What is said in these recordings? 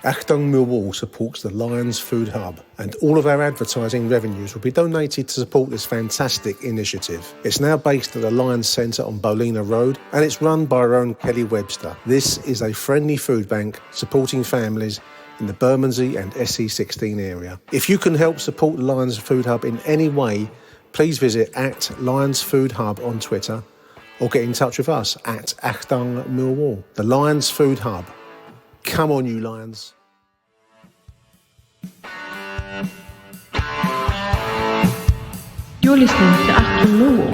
Achtung Millwall supports the Lions Food Hub, and all of our advertising revenues will be donated to support this fantastic initiative. It's now based at the Lions Centre on Bolina Road, and it's run by our own Kelly Webster. This is a friendly food bank supporting families in the Bermondsey and SE16 area. If you can help support the Lions Food Hub in any way, please visit at Lions Food Hub on Twitter or get in touch with us at Achtung Millwall. The Lions Food Hub. Come on, you Lions. You're listening to Achtung Millwall,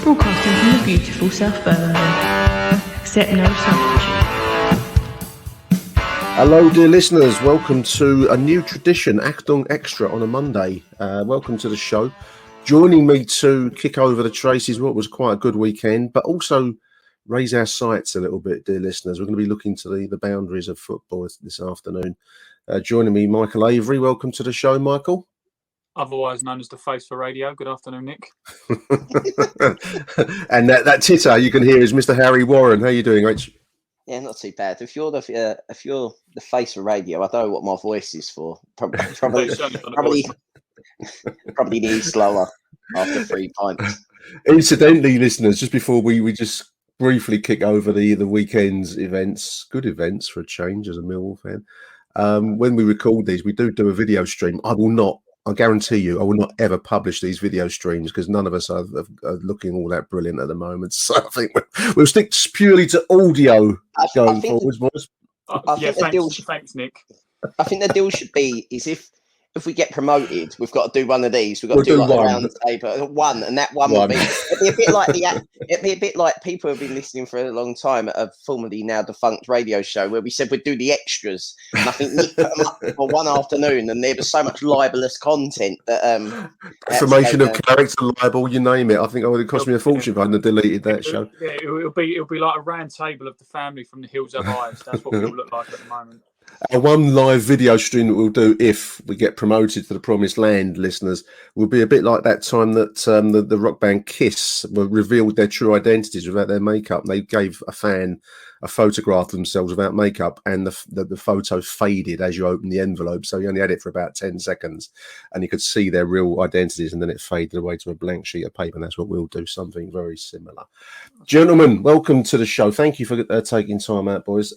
broadcasting from the beautiful South Birmingham. Accept no substitute. Hello, dear listeners. Welcome to a new tradition, Achtung Extra on a Monday. Welcome to the show. Joining me to kick over the traces, what was quite a good weekend, but also raise our sights a little bit, dear listeners. We're going to be looking to the boundaries of football this afternoon. Joining me, Michael Avery. Welcome to the show, Michael. Otherwise known as the face for radio. Good afternoon, Nick. And that titter you can hear is Mr. Harry Warren. How are you doing, Rich? Yeah, not too bad. If you're the face for radio, I don't know what my voice is for. Probably needs slower after 3 pints. Incidentally, listeners, just before we just briefly kick over the weekend's events, good events for a change as a Millwall fan. When we record these, we do a video stream. I guarantee you, I will not ever publish these video streams because none of us are looking all that brilliant at the moment. So I think we'll stick purely to audio going forwards, boys. Thanks, Nick. I think the deal should be is if we get promoted, we've got to do one of these. We've got to do like a round table, one, and that one will be. It'd be a bit like people have been listening for a long time at a formerly now defunct radio show where we said we'd do the extras, and I think Nick put them up for one afternoon, and there was so much libelous content that defamation of character, libel, you name it. I think it would have cost me a fortune if I hadn't deleted that show. Yeah, it'll be like a round table of the family from the Hills of Ives. That's what we'll look like at the moment. One live video stream that we'll do if we get promoted to the promised land, listeners, will be a bit like that time that the rock band Kiss revealed their true identities without their makeup. They gave a fan a photograph of themselves without makeup, and the photo faded as you opened the envelope. So you only had it for about 10 seconds, and you could see their real identities, and then it faded away to a blank sheet of paper. And that's what we'll do, something very similar. Gentlemen, welcome to the show. Thank you for taking time out, boys.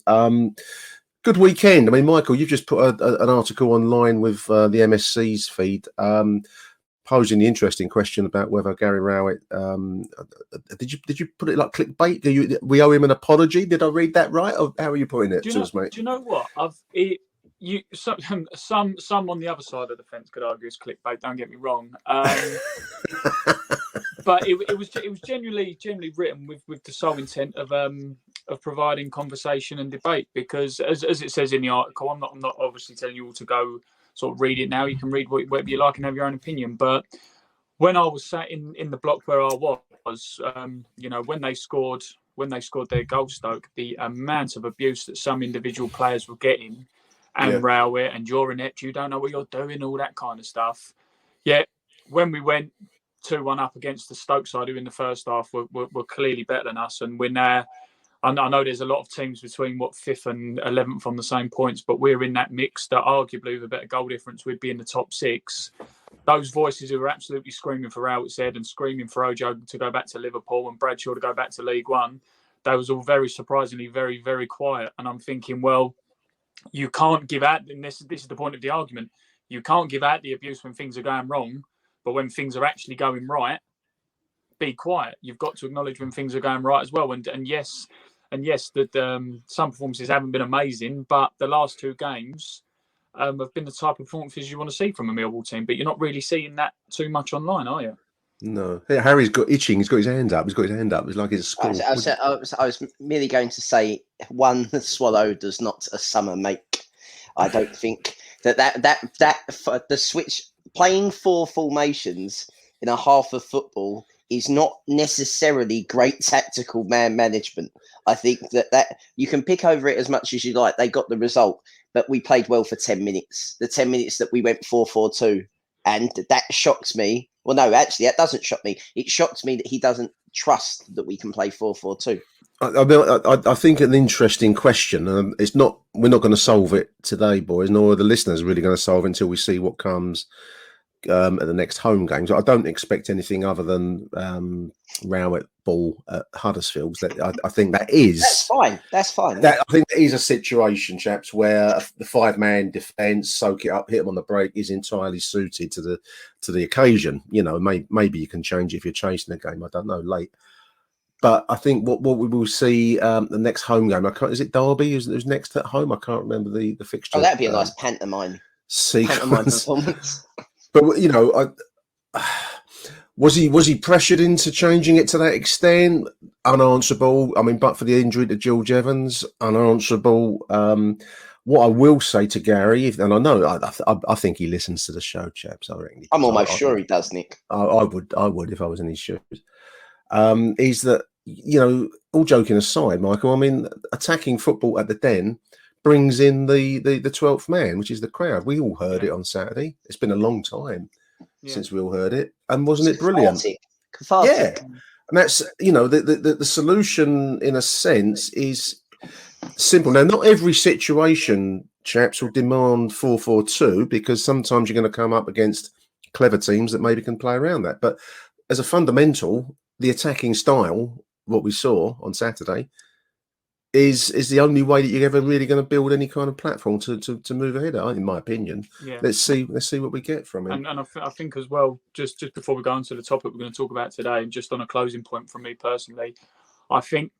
Good weekend. I mean, Michael, you've just put an article online with the MSC's feed posing the interesting question about whether Gary Rowett did you put it like clickbait? We owe him an apology. Did I read that right? Or how are you putting it to us, mate? Do you know what? Some on the other side of the fence could argue it's clickbait. Don't get me wrong. But it was genuinely written with the sole intent of providing conversation and debate, because as it says in the article, I'm not obviously telling you all to go sort of read it now. You can read whatever you like and have your own opinion. But when I was sat in the block where I was, when they scored their goal, Stoke, the amount of abuse that some individual players were getting, and Rowett and you're inept, you don't know what you're doing, all that kind of stuff. Yet when we went 2-1 up against the Stoke side, who in the first half were clearly better than us, and we're now, I know there's a lot of teams between 5th and 11th on the same points, but we're in that mix that arguably with a better goal difference we'd be in the top 6. Those voices who were absolutely screaming for Rowett's head and screaming for Ojo to go back to Liverpool and Bradshaw to go back to League One, they was all very surprisingly very, very quiet. And I'm thinking, well, you can't give out, and this is the point of the argument, you can't give out the abuse when things are going wrong, but when things are actually going right, be quiet. You've got to acknowledge when things are going right as well. And yes, that some performances haven't been amazing, but the last 2 games have been the type of performances you want to see from a Millwall team. But you're not really seeing that too much online, are you? No. Yeah, Harry's got itching. He's got his hand up. It's like his score. I was merely going to say, one swallow does not a summer make. I don't think that the switch, playing 4 formations in a half of football is not necessarily great tactical man management. I think that you can pick over it as much as you like. They got the result, but we played well for 10 minutes. The 10 minutes that we went 4-4-2, and that shocks me. Well, no, actually, that doesn't shock me. It shocks me that he doesn't trust that we can play 4-4-2. I think an interesting question. It's not. We're not going to solve it today, boys. Nor are the listeners really going to solve it until we see what comes at the next home games. I don't expect anything other than row at ball at Huddersfield. I think that is. That's fine. That's fine. I think that is a situation, chaps, where the 5-man defence, soak it up, hit them on the break, is entirely suited to the occasion. You know, maybe you can change it if you're chasing the game. I don't know, late. But I think what we will see the next home game. Is it Derby? Who's next at home? I can't remember the fixture. Oh, that'd be a nice pantomime sequence. performance. But you know, was he pressured into changing it to that extent? Unanswerable. I mean, but for the injury to George Evans, unanswerable. What I will say to Gary, and I know I think he listens to the show, chaps. I'm almost sure he does, Nick. I would if I was in his shoes. Is that, you know, all joking aside, Michael, I mean, attacking football at the Den brings in the 12th man, which is the crowd. We all heard it on Saturday. It's been a long time since we all heard it. And wasn't it brilliant? Cathartic. Yeah. And that's, you know, the solution in a sense is simple. Now, not every situation, chaps, will demand 4-4-2 because sometimes you're going to come up against clever teams that maybe can play around that. But as a fundamental, the attacking style, what we saw on Saturday, is the only way that you're ever really going to build any kind of platform to move ahead, in my opinion. Yeah. Let's see what we get from him. And I think as well, just before we go on to the topic we're going to talk about today, and just on a closing point from me personally, I think,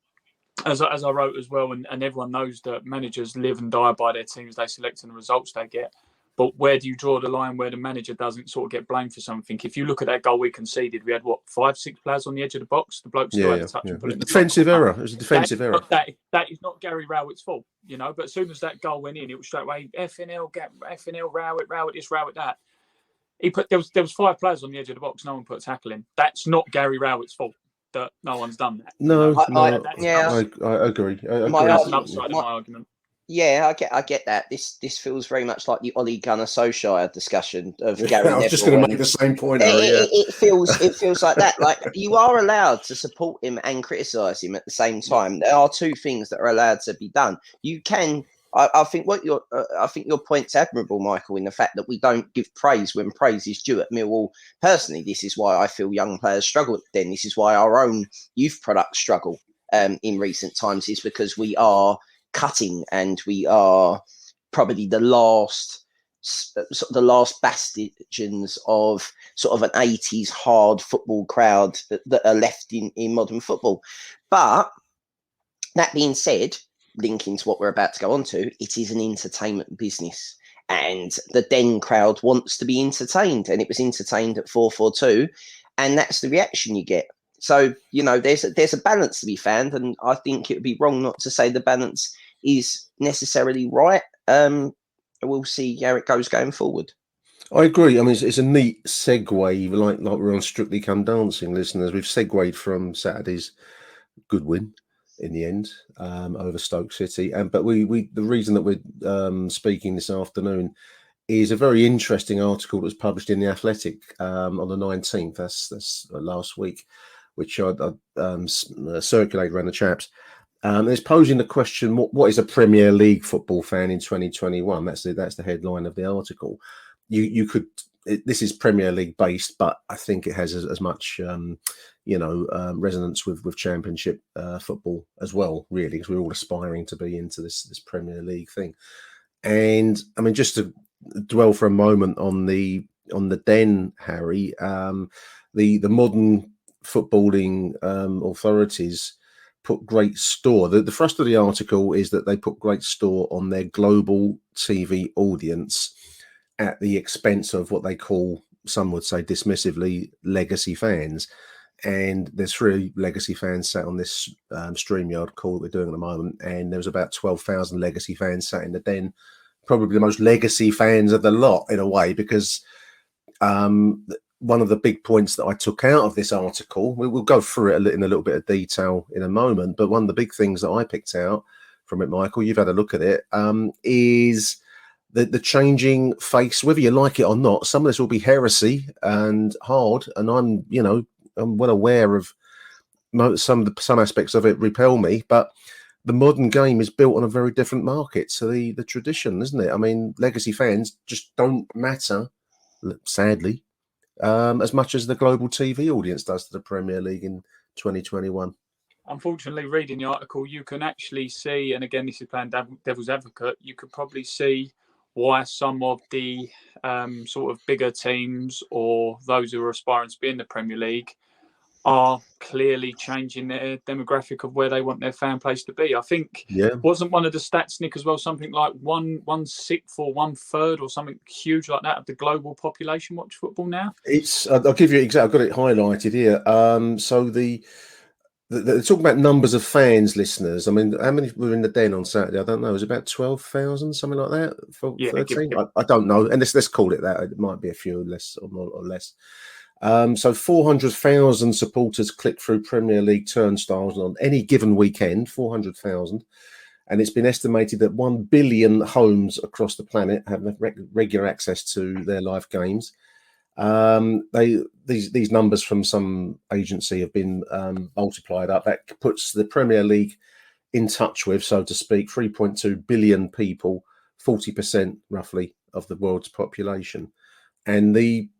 as I wrote as well, and everyone knows that managers live and die by their teams they select and the results they get. But where do you draw the line where the manager doesn't sort of get blamed for something? If you look at that goal we conceded, we had, 5-6 players on the edge of the box. The bloke still had to touch and put it in the defensive error. It was a defensive error. That is not Gary Rowett's fault, you know. But as soon as that goal went in, it was straight away, FNL, Rowett, this, Rowett, that. There was 5 players on the edge of the box. No one put a tackle in. That's not Gary Rowett's fault that no one's done that. No, I agree. That's an upside of my argument. Yeah, I get that. This feels very much like the Ole Gunnar Solskjaer discussion of Gary Neville. I was just going to make the same point. It feels like that. Like, you are allowed to support him and criticise him at the same time. There are two things that are allowed to be done. You can. I think your point's admirable, Michael, in the fact that we don't give praise when praise is due at Millwall. Personally, this is why I feel young players struggle. Then this is why our own youth products struggle in recent times, is because we are cutting, and we are probably the last bastions of sort of an 80s hard football crowd that are left in modern football. But that being said, linking to what we're about to go on to, it is an entertainment business, and the Den crowd wants to be entertained, and it was entertained at 4-4-2, and that's the reaction you get. So, you know, there's a balance to be found, and I think it would be wrong not to say the balance is necessarily right. We'll see how it goes going forward. I agree. I mean, it's a neat segue, like we're on Strictly Come Dancing, listeners. We've segued from Saturday's good win in the end over Stoke City, but we the reason that we're speaking this afternoon is a very interesting article that was published in The Athletic on the 19th. That's last week, which I circulated around the chaps. It's posing the question: what is a Premier League football fan in 2021? That's the headline of the article. You could. This is Premier League based, but I think it has as much resonance with Championship football as well, really, because we're all aspiring to be into this Premier League thing. And I mean, just to dwell for a moment on the Den, Harry, the modern footballing authorities put great store. The thrust of the article is that they put great store on their global TV audience at the expense of what they call, some would say dismissively, legacy fans. And there's 3 legacy fans sat on this StreamYard call that we're doing at the moment, and there was about 12,000 legacy fans sat in the Den, probably the most legacy fans of the lot in a way, because one of the big points that I took out of this article, we'll go through it in a little bit of detail in a moment, but one of the big things that I picked out from it, Michael, you've had a look at it, is the changing face, whether you like it or not. Some of this will be heresy and hard, and I'm well aware of some aspects of it repel me, but the modern game is built on a very different market to the tradition, isn't it? I mean, legacy fans just don't matter, sadly, as much as the global TV audience does to the Premier League in 2021. Unfortunately, reading the article, you can actually see, and again, this is playing devil's advocate, you could probably see why some of the sort of bigger teams or those who are aspiring to be in the Premier League are clearly changing their demographic of where they want their fan base to be. I think wasn't one of the stats, Nick, as well, something like 1/6 or 1/3 or something huge like that of the global population watch football now? I'll give you I've got it highlighted here. So they're talking about numbers of fans, listeners. I mean, how many were in the Den on Saturday? I don't know. It was about 12,000, something like that, for 13. I don't know. And let's call it that. It might be a few less or more or less. So 400,000 supporters click through Premier League turnstiles on any given weekend, 400,000. And it's been estimated that 1 billion homes across the planet have regular access to their live games. These numbers from some agency have been multiplied up. That puts the Premier League in touch with, so to speak, 3.2 billion people, 40% roughly of the world's population. And the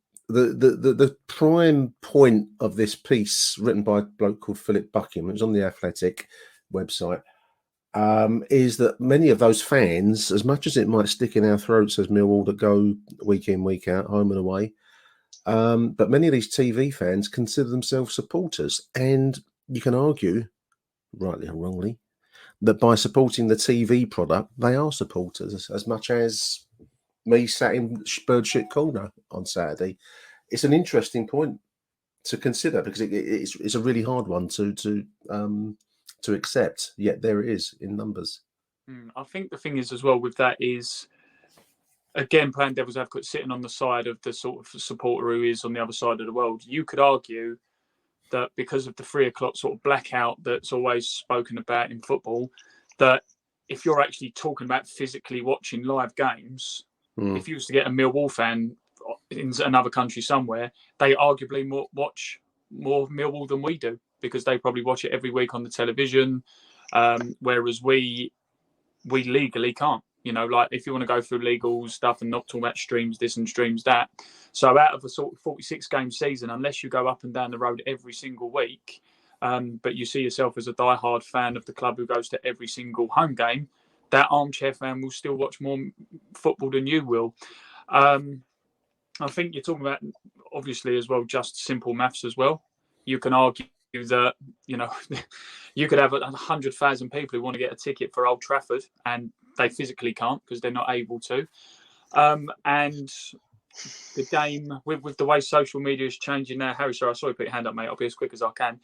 prime point of this piece, written by a bloke called Philip Buckingham, it was on the Athletic website, is that many of those fans, as much as it might stick in our throats as Millwall that go week in, week out, home and away, but many of these TV fans consider themselves supporters. And you can argue, rightly or wrongly, that by supporting the TV product, they are supporters as much as me sat in Birdshit Corner on Saturday. It's an interesting point to consider because it's a really hard one to accept. Yet there it is in numbers. I think the thing is as well with that is, again, playing devil's advocate, sitting on the side of the sort of supporter who is on the other side of the world, you could argue that because of the 3 o'clock sort of blackout that's always spoken about in football, that if you're actually talking about physically watching live games, if you was to get a Millwall fan in another country somewhere, they arguably watch more Millwall than we do because they probably watch it every week on the television, whereas we legally can't. You know, like if you want to go through legal stuff and not talk about streams this and streams that. So out of a sort of 46 game season, unless you go up and down the road every single week, but you see yourself as a diehard fan of the club who goes to every single home game, that armchair fan will still watch more football than you will. I think you're talking about, obviously, as well, just simple maths as well. You can argue that, you know, you could have 100,000 people who want to get a ticket for Old Trafford and they physically can't because they're not able to. And the game, with the way social media is changing now, Harry, sorry, I saw you put your hand up, mate. I'll be as quick as I can.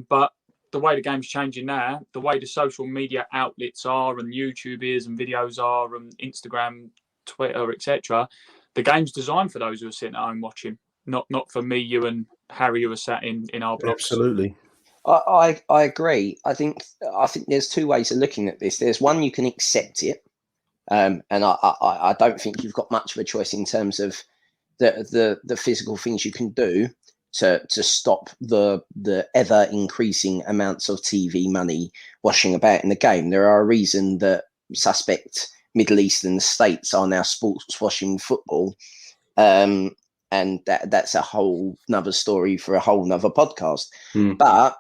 But the way the game's changing now, the way the social media outlets are and YouTube is and videos are and Instagram, Twitter, etc., the game's designed for those who are sitting at home watching, not for me, you and Harry who are sat in our blocks. Absolutely. I agree. I think there's two ways of looking at this. There's one, you can accept it, and I don't think you've got much of a choice in terms of the physical things you can do to stop the ever increasing amounts of TV money washing about in the game. There are a reason that suspect Middle Eastern states are now sports washing football, and that's a whole nother story for a whole nother podcast. But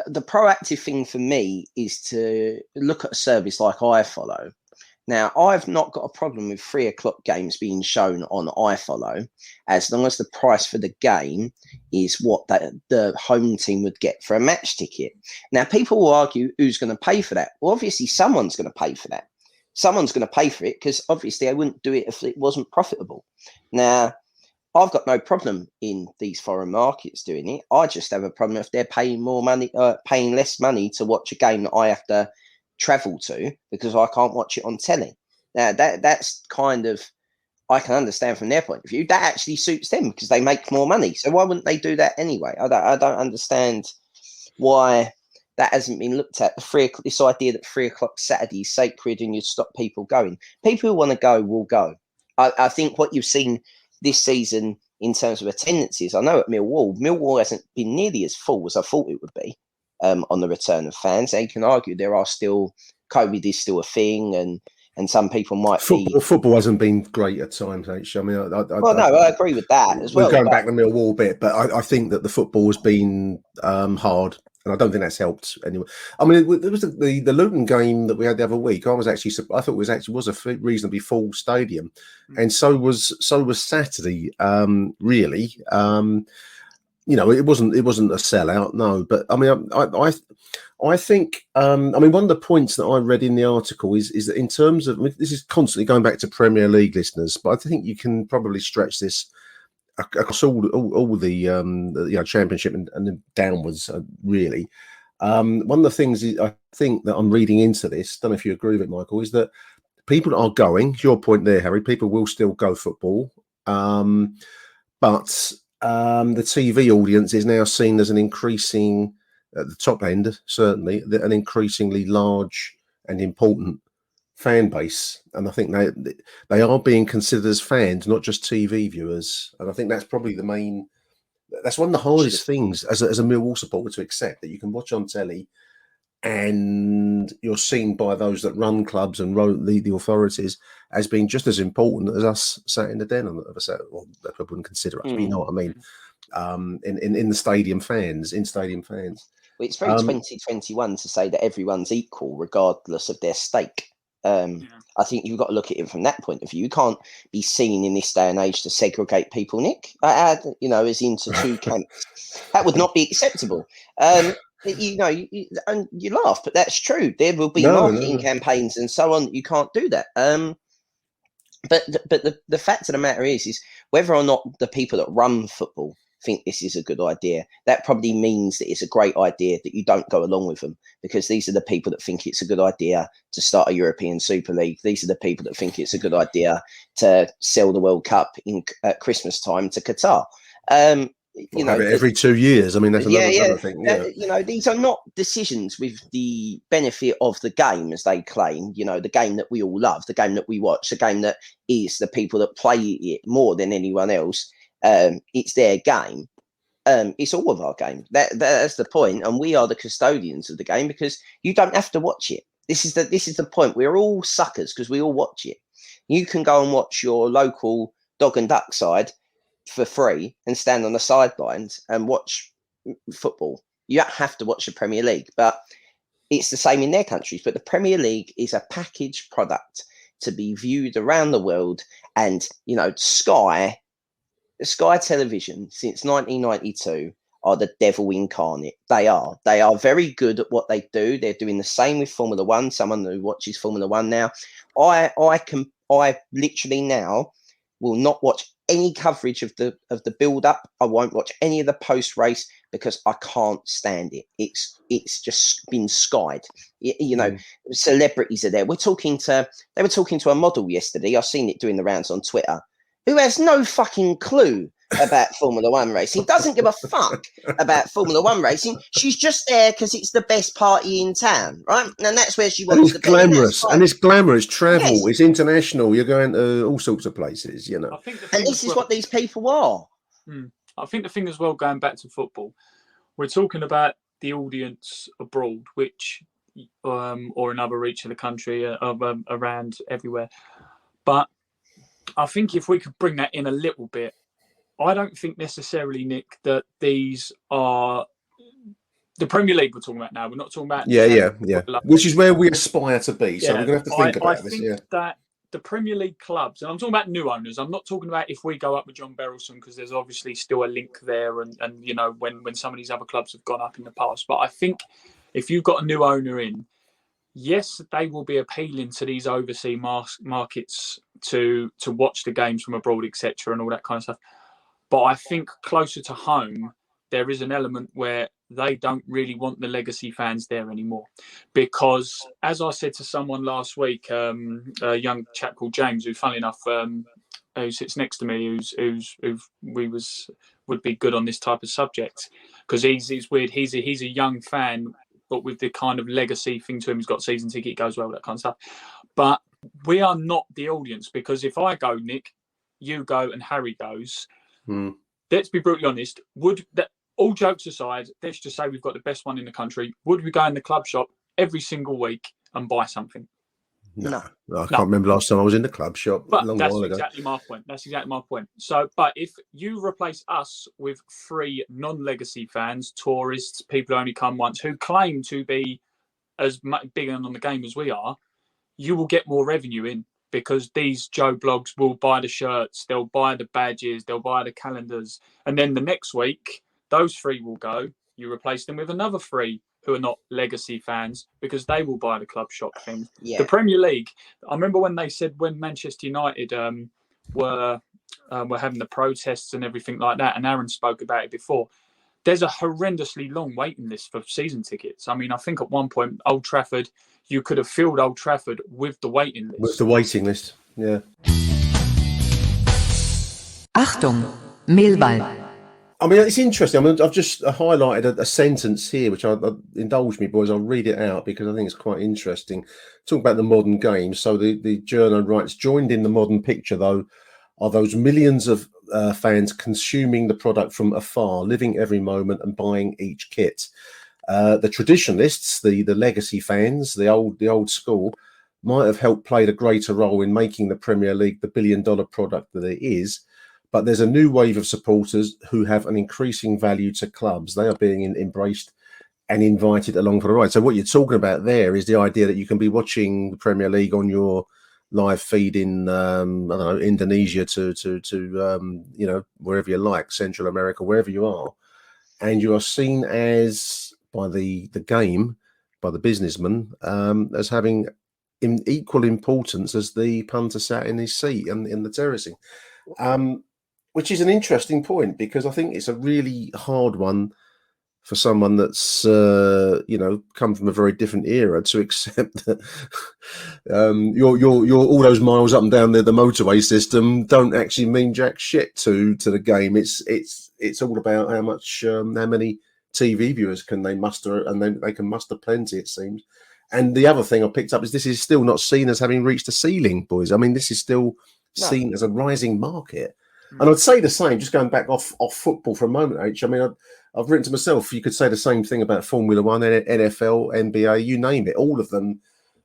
the proactive thing for me is to look at a service like iFollow. Now, I've not got a problem with 3 o'clock games being shown on iFollow, as long as the price for the game is what the home team would get for a match ticket. Now, people will argue who's going to pay for that. Well, obviously, someone's going to pay for that. Someone's going to pay for it because obviously I wouldn't do it if it wasn't profitable. Now, I've got no problem in these foreign markets doing it. I just have a problem if they're paying more money, paying less money to watch a game that I have to travel to because I can't watch it on telly. Now that's kind of, I can understand from their point of view. That actually suits them because they make more money. So why wouldn't they do that anyway? I don't understand why that hasn't been looked at. This idea that 3 o'clock Saturday is sacred and you'd stop people going. People who want to go will go. I think what you've seen this season in terms of attendances, I know at Millwall hasn't been nearly as full as I thought it would be. on the return of fans. They can argue there are still COVID is still a thing, and some people might be. Football hasn't been great at times, H. I mean, I agree with that as well. We're going back to Millwall bit, but I think that the football has been hard, and I don't think that's helped anyway. I mean, there was the Luton game that we had the other week. I thought it was a reasonably full stadium, and so was Saturday. Really, it wasn't a sellout, no. But I mean, I think, one of the points that I read in the article is that in terms of, this is constantly going back to Premier League listeners, but I think you can probably stretch this across all the Championship and then downwards, really. One of the things I think that I'm reading into this, don't know if you agree with it, Michael, is that people are going, your point there, Harry, people will still go football, but the TV audience is now seen as an increasing, at the top end, certainly, an increasingly large and important fan base. And I think they are being considered as fans, not just TV viewers. And I think that's probably that's one of the hardest things as a Millwall supporter to accept, that you can watch on telly and you're seen by those that run clubs and the authorities as being just as important as us sat in the den on the other side. Well, they wouldn't consider us, but you know what I mean. In the stadium fans, Well, it's very 2021 to say that everyone's equal regardless of their stake. I think you've got to look at it from that point of view. You can't be seen in this day and age to segregate people, Nick, as into two camps. That would not be acceptable. And you laugh, but that's true. There will be marketing campaigns and so on. You can't do that. But the fact of the matter is whether or not the people that run football think this is a good idea, that probably means that it's a great idea that you don't go along with them, because these are the people that think it's a good idea to start a European Super League. These are the people that think it's a good idea to sell the World Cup at Christmas time to Qatar. Every 2 years. I mean, that's another thing. Yeah. These are not decisions with the benefit of the game, as they claim. The game that we all love, the game that we watch, the game that is the people that play it more than anyone else. It's their game. It's all of our game. That's the point, and we are the custodians of the game because you don't have to watch it. This is the point. We're all suckers because we all watch it. You can go and watch your local dog and duck side for free and stand on the sidelines and watch football. You don't have to watch the Premier League, but it's the same in their countries. But the Premier League is a packaged product to be viewed around the world, and Sky Television since 1992 are the devil incarnate. They are very good at what they do. They're doing the same with Formula One. Someone who watches Formula One now, I literally now will not watch any coverage of the build up. I won't watch any of the post race because I can't stand it. It's just been skied. Celebrities are there. They were talking to a model yesterday. I've seen it doing the rounds on Twitter, who has no fucking clue about Formula One racing, doesn't give a fuck about Formula One racing. She's just there because it's the best party in town, right? And that's where she wants to be. It's glamorous travel. Yes. It's international. You're going to all sorts of places, And this is what these people are. I think the thing as well, going back to football, we're talking about the audience abroad, which or in other reach of the country, around everywhere. But I think if we could bring that in a little bit, I don't think necessarily, Nick, that these are the Premier League we're talking about now. We're not talking about which is where we aspire to be. So we're going to have to think about this. I think that the Premier League clubs, and I'm talking about new owners. I'm not talking about if we go up with John Berylson, because there's obviously still a link there, and when some of these other clubs have gone up in the past. But I think if you've got a new owner in, yes, they will be appealing to these overseas markets to watch the games from abroad, etc., and all that kind of stuff. But I think closer to home, there is an element where they don't really want the legacy fans there anymore. Because, as I said to someone last week, a young chap called James, who, funnily enough, who sits next to me, would be good on this type of subject, because he's weird. He's a young fan, but with the kind of legacy thing to him. He's got season ticket, goes well, that kind of stuff. But we are not the audience, because if I go, Nick, you go, and Harry goes, let's be brutally honest, all jokes aside, let's just say we've got the best one in the country. Would we go in the club shop every single week and buy something? No. I can't remember last time I was in the club shop. But a long that's while ago. exactly my point. That's exactly my point. So, but if you replace us with 3 non-legacy fans, tourists, people who only come once, who claim to be as big on the game as we are, you will get more revenue in, because these Joe blogs will buy the shirts, they'll buy the badges, they'll buy the calendars. And then the next week, those 3 will go. You replace them with another 3 who are not legacy fans, because they will buy the club shop thing. Yeah. The Premier League, I remember when they said, when Manchester United were having the protests and everything like that, and Aaron spoke about it before, there's a horrendously long waiting list for season tickets. I mean, I think at one point, Old Trafford, you could have filled Old Trafford with the waiting list. With the waiting list, yeah. Achtung, Millwall. I mean, it's interesting. I mean, I've just highlighted a sentence here, which I indulge me, boys. I'll read it out because I think it's quite interesting. Talk about the modern game. So the journal writes, joined in the modern picture, though, are those millions of fans consuming the product from afar, living every moment and buying each kit. The traditionalists, the legacy fans, the old school, might have helped played a greater role in making the Premier League the billion-dollar product that it is. But there's a new wave of supporters who have an increasing value to clubs. They are being embraced and invited along for the ride. So what you're talking about there is the idea that you can be watching the Premier League on your live feed in I don't know, Indonesia to wherever you like, Central America, wherever you are, and you are seen as by the game, by the businessman, as having equal importance as the punter sat in his seat and in the terracing. Which is an interesting point, because I think it's a really hard one for someone that's come from a very different era to accept that your all those miles up and down the motorway system don't actually mean jack shit to the game. It's all about how many TV viewers can they muster, and they can muster plenty, it seems. And the other thing I picked up is this is still not seen as having reached a ceiling, boys. I mean, this is still seen as a rising market. And I'd say the same, just going back off football for a moment, H. I mean, I've written to myself, you could say the same thing about Formula One, NFL, NBA, you name it. All of them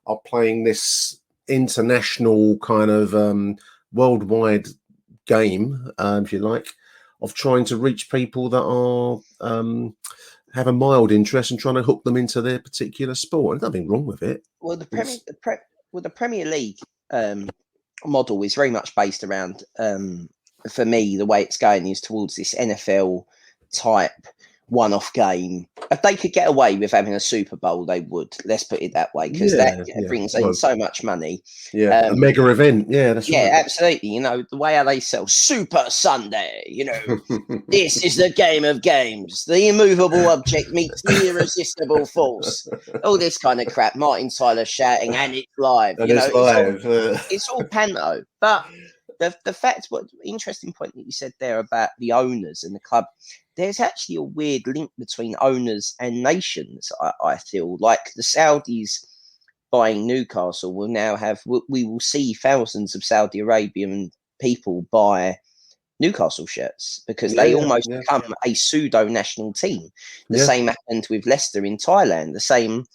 are playing this international kind of worldwide game, if you like, of trying to reach people that are have a mild interest and trying to hook them into their particular sport. There's nothing wrong with it. Well, the Premier League model is very much based around, for me, the way it's going is towards this NFL type one-off game. If they could get away with having a Super Bowl, they would. Let's put it that way, because that brings in so much money. Yeah, a mega event. Yeah, that's right. Yeah, absolutely. You know, the way how they sell Super Sunday, this is the game of games. The immovable object meets the irresistible force. All this kind of crap. Martin Tyler shouting, and it's live. And it's live. It's all panto. But the fact, what interesting point that you said there about the owners and the club, there's actually a weird link between owners and nations. I feel like the Saudis buying Newcastle will now have, we will see thousands of Saudi Arabian people buy Newcastle shirts because they almost become a pseudo national team. The same happened with Leicester in Thailand. The same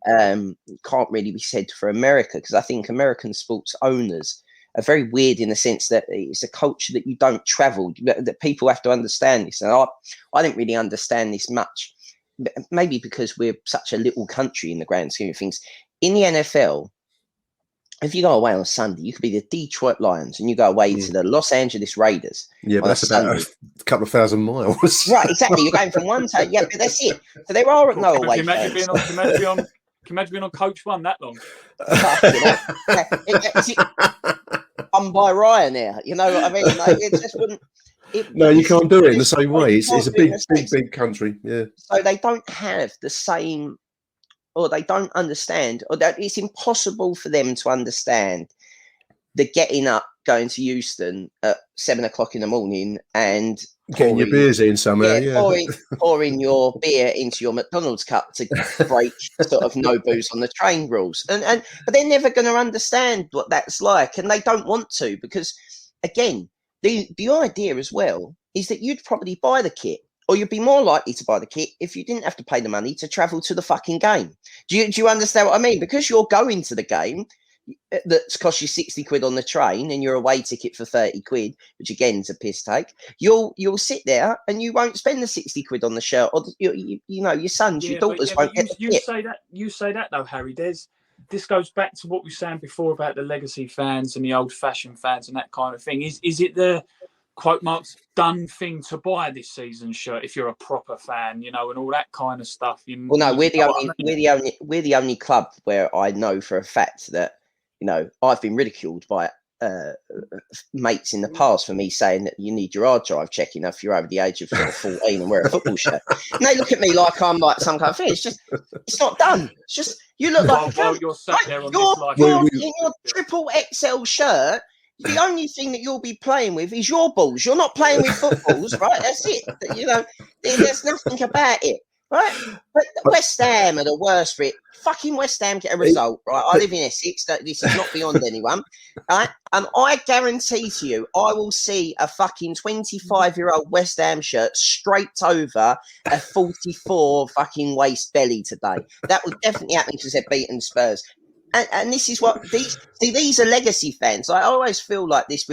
can't really be said for America, because I think American sports owners are very weird in the sense that it's a culture that you don't travel, that people have to understand this. And I didn't really understand this much, maybe because we're such a little country in the grand scheme of things. In the NFL, if you go away on Sunday, you could be the Detroit Lions and you go away to the Los Angeles Raiders. Yeah, but that's about a couple of thousand miles. Right, exactly. You're going from one to, but that's it. So there are no away fans. Can you imagine being on Coach One that long? I'm by Ryanair, you know what I mean? Like, it just wouldn't. No, you can't do it in the same way. It's a big country. Yeah. So they don't have the same, or they don't understand, or that it's impossible for them to understand the getting up, going to Euston at 7 o'clock in the morning and getting your beers in somewhere. Pouring your beer into your McDonald's cup to break sort of no booze on the train rules. But they're never going to understand what that's like, and they don't want to, because again, the idea as well is that you'd probably buy the kit or you'd be more likely to buy the kit if you didn't have to pay the money to travel to the fucking game. Do you understand what I mean? Because you're going to the game that's cost you 60 quid on the train and your away ticket for 30 quid, which again is a piss take. You'll sit there and you won't spend the 60 quid on the shirt, or your sons, your daughters won't get the kit. You say that though, Harry. This goes back to what we were saying before about the legacy fans and the old-fashioned fans and that kind of thing. Is it the quote marks done thing to buy this season's shirt if you're a proper fan, and all that kind of stuff? Well, no, we're the only club where I know for a fact that I've been ridiculed by mates in the past for me saying that you need your hard drive checking if you're over the age of 14 and wear a football shirt. And they look at me like I'm like some kind of thing. It's not done. It's just you look like you're sat there on you're in your triple XL shirt. The only thing that you'll be playing with is your balls. You're not playing with footballs, right? That's it. There's nothing about it, right? But West Ham are the worst for it. Fucking West Ham get a result, right? I live in Essex. This is not beyond anyone, right? I guarantee to you, I will see a fucking 25-year-old West Ham shirt straight over a 44 fucking waist belly today. That will definitely happen because they're beating Spurs. And this is what these are legacy fans. I always feel like this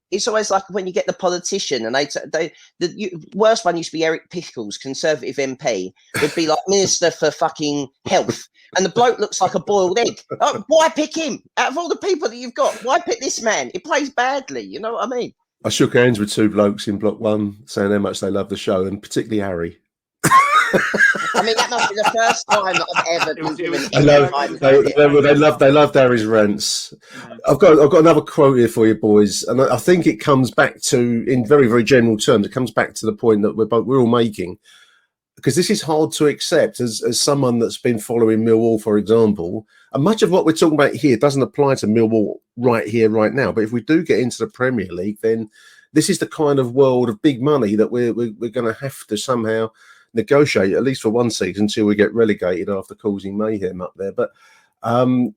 it's always like when you get the politician and the worst one used to be Eric Pickles, Conservative MP, would be like Minister for fucking Health. And the bloke looks like a boiled egg. Oh, why pick him? Out of all the people that you've got, why pick this man? He plays badly. You know what I mean? I shook hands with two blokes in Block 1 saying how much they love the show, and particularly Harry. I mean, that must be the first time that I've ever been given. They loved Harry's rants. I've got another quote here for you, boys, and I think it comes back to, in very, very general terms, it comes back to the point that we're all making, because this is hard to accept as someone that's been following Millwall, for example. And much of what we're talking about here doesn't apply to Millwall right here, right now. But if we do get into the Premier League, then this is the kind of world of big money that we're going to have to somehow negotiate, at least for one season, until we get relegated after causing mayhem up there. But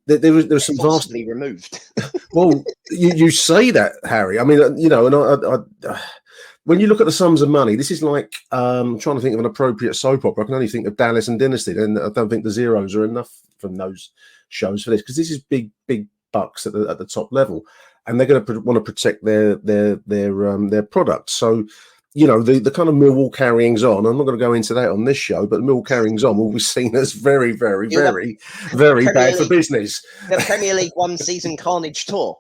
there was some vastly removed. Well, you say that, Harry. I mean, and I when you look at the sums of money, this is like trying to think of an appropriate soap opera. I can only think of Dallas and Dynasty, and I don't think the zeros are enough from those shows for this, because this is big bucks at the top level, and they're going to want to protect their product. So, the kind of Millwall carryings on, I'm not going to go into that on this show, but Millwall carryings on will be seen as very, very, very, very bad for business. The Premier League one season carnage tour.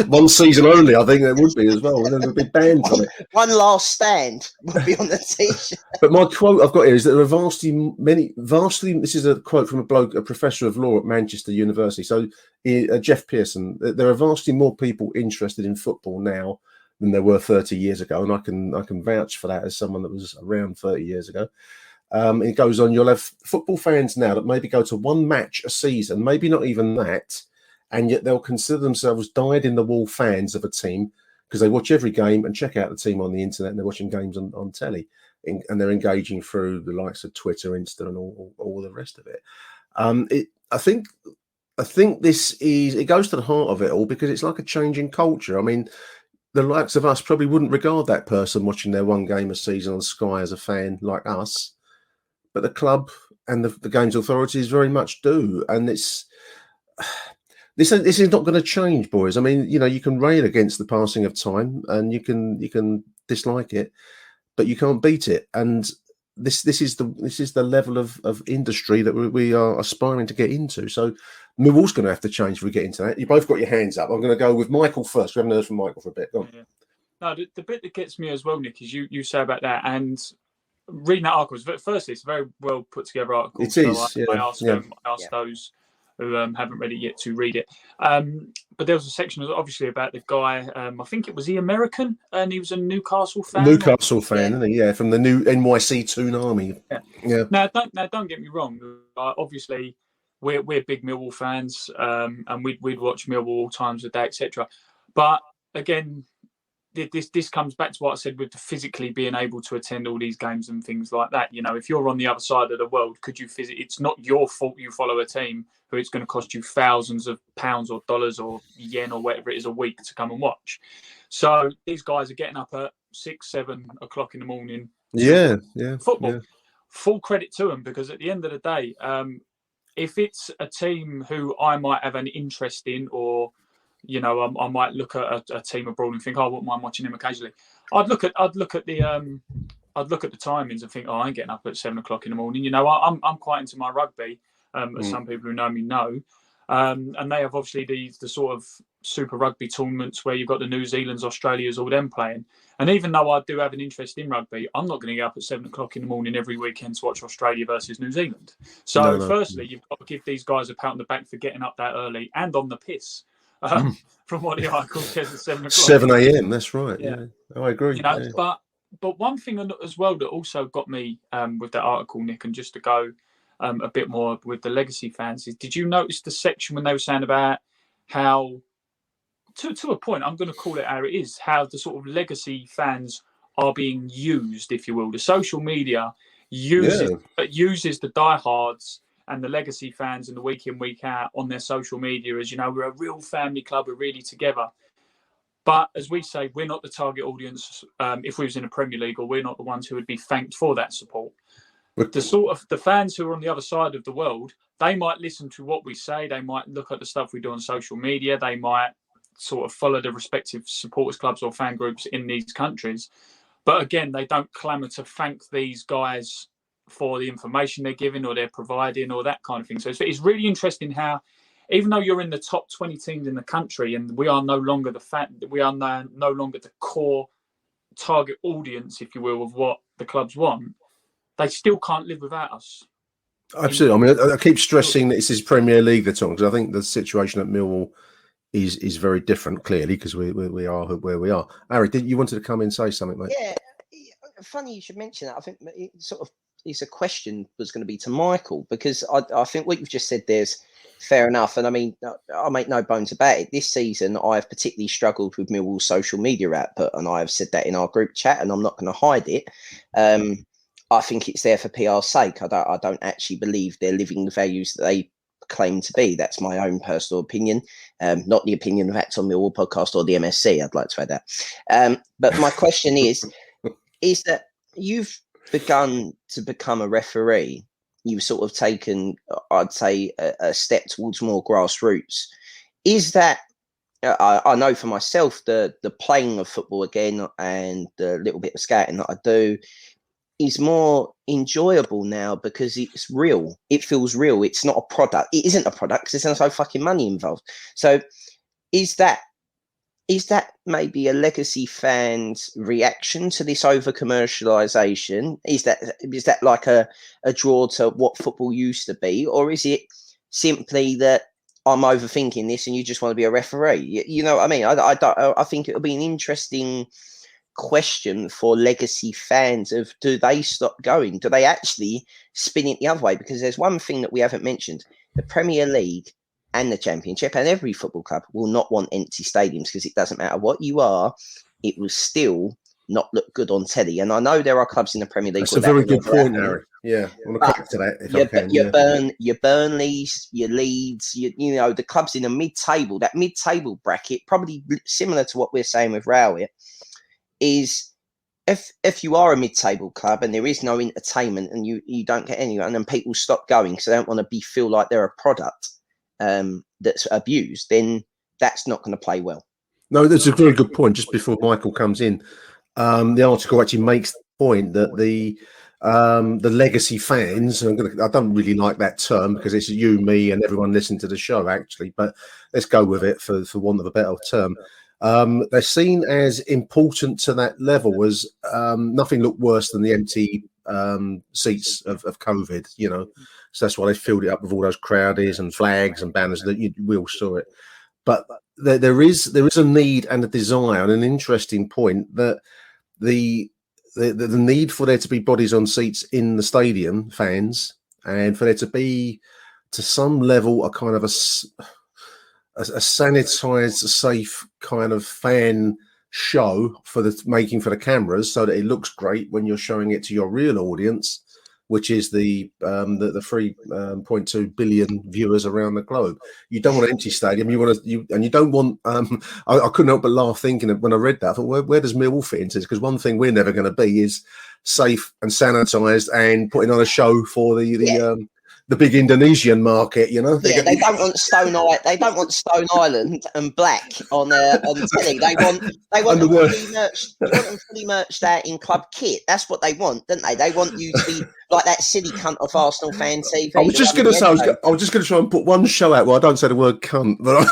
One season only, I think there would be as well. And there'd be bands on it. One last stand would be on the t-shirt. But my quote I've got here is that there are vastly, this is a quote from a professor of law at Manchester University. So Jeff Pearson, there are vastly more people interested in football now than there were 30 years ago, and I can vouch for that as someone that was around 30 years ago. It goes on, you'll have football fans now that maybe go to one match a season, maybe not even that, and yet they'll consider themselves dyed-in-the-wool fans of a team because they watch every game and check out the team on the internet, and they're watching games on telly, and they're engaging through the likes of Twitter, Insta, and all the rest of it. I think this it goes to the heart of it all, because it's like a change in culture. I mean, the likes of us probably wouldn't regard that person watching their one game a season on Sky as a fan like us, but the club and the games authorities very much do. And this is not going to change, boys. I mean, you can rail against the passing of time, and you can dislike it, but you can't beat it. And this is the level of industry that we are aspiring to get into. So Millwall's going to have to change if we get into that. You both got your hands up. I'm going to go with Michael first. We haven't heard from Michael for a bit. Go on. Yeah. No, the bit that gets me as well, Nick, is you say about that, and reading that article. Firstly, it's a very well put together article. It is. So I asked those who haven't read it yet to read it. But there was a section obviously about the guy. I think it was the American, and he was a Newcastle fan. Isn't he? Yeah, from the new NYC Toon Army. Yeah. Now don't get me wrong. Obviously, we're big Millwall fans, and we'd watch Millwall all times of the day, etc. But again, this comes back to what I said with the physically being able to attend all these games and things like that. If you're on the other side of the world, could you it's not your fault you follow a team who it's going to cost you thousands of pounds or dollars or yen or whatever it is a week to come and watch. So these guys are getting up at 6, 7 o'clock in the morning. Yeah, Football. yeah. Full credit to them, because at the end of the day, if it's a team who I might have an interest in, or I might look at a team abroad and think, I wouldn't mind watching them occasionally. I'd look at the timings and think, I ain't getting up at 7 o'clock in the morning. I'm quite into my rugby, as some people who know me know. And they have obviously the sort of Super Rugby tournaments where you've got the New Zealands, Australias, all them playing. And even though I do have an interest in rugby, I'm not going to get up at 7 o'clock in the morning every weekend to watch Australia versus New Zealand. So firstly, you've got to give these guys a pat on the back for getting up that early and on the piss. From what the article says at 7 o'clock. 7 a.m. That's right. Yeah, I agree. But one thing as well that also got me with that article, Nick, and just to go a bit more with the legacy fans, is did you notice the section when they were saying about how, to a point, I'm going to call it how it is, how the sort of legacy fans are being used, if you will. The social media uses the diehards and the legacy fans and the week in, week out on their social media as, we're a real family club, we're really together. But as we say, we're not the target audience if we was in a Premier League, or we're not the ones who would be thanked for that support. The fans who are on the other side of the world, they might listen to what we say, they might look at the stuff we do on social media, they might sort of follow the respective supporters clubs or fan groups in these countries. But again, they don't clamour to thank these guys for the information they're giving or they're providing or that kind of thing. So it's really interesting how, even though you're in the top 20 teams in the country and we are no longer no longer the core target audience, if you will, of what the clubs want, they still can't live without us. Absolutely. I mean, I keep stressing that this is Premier League they're talking, because I think the situation at Millwall is very different, clearly, because we are where we are. Harry, you wanted to come in and say something, mate? Yeah, funny you should mention that. I think it's a question was going to be to Michael, because I think what you've just said there's fair enough. And I mean, I make no bones about it. This season, I've particularly struggled with Millwall's social media output, and I have said that in our group chat, and I'm not going to hide it. I think it's there for PR's sake. I don't actually believe they're living the values that they claim to be. That's my own personal opinion, not the opinion of Achtung Millwall podcast or the MSC. I'd like to add that. But my question is that you've begun to become a referee. You've sort of taken, I'd say, a step towards more grassroots. Is that, I know for myself, the playing of football again and the little bit of scouting that I do is more enjoyable now because it's real. It feels real. It's not a product. It isn't a product because there's no fucking money involved. So is that maybe a legacy fan's reaction to this over commercialization? Is that like a draw to what football used to be, or is it simply that I'm overthinking this and you just want to be a referee? You know what I mean? I think it'll be an interesting question for legacy fans of, do they stop going? Do they actually spin it the other way? Because there's one thing that we haven't mentioned: the Premier League and the Championship and every football club will not want empty stadiums, because it doesn't matter what you are, it will still not look good on telly. And I know there are clubs in the Premier League. That's a very good point, Harry. Yeah, I want to come to that if I can. Your Burnleys, your Leeds, you know, the clubs in the mid-table, that mid-table bracket, probably similar to what we're saying with Rowett, is if you are a mid-table club and there is no entertainment and you don't get anyone, and then people stop going because they don't want to feel like they're a product that's abused, then that's not going to play well. No, that's a very good point. Just before Michael comes in, the article actually makes the point that the legacy fans, I don't really like that term because it's you, me, and everyone listening to the show, actually, but let's go with it for want of a better term. They're seen as important to that level as nothing looked worse than the empty seats of COVID, you know. So that's why they filled it up with all those crowdies and flags and banners that we all saw it. But there is a need and a desire, and an interesting point that the need for there to be bodies on seats in the stadium, fans, and for there to be to some level a kind of a sanitized, safe kind of fan show for the cameras, so that it looks great when you're showing it to your real audience. which is the 3.2 billion viewers around the globe. You don't want an empty stadium. You don't want. I couldn't help but laugh thinking that when I read that. I thought, where does Millwall fit into this? Because one thing we're never going to be is safe and sanitised and putting on a show for the big Indonesian market. You know, they don't want Stone Island. They don't want Stone Island and Black on telly. They want them fully merched. You want them fully merched out in club kit. That's what they want, don't they? They want you to be like that silly cunt of Arsenal fan TV. I was just going to say, I was just going to try and put one show out where I don't say the word cunt, but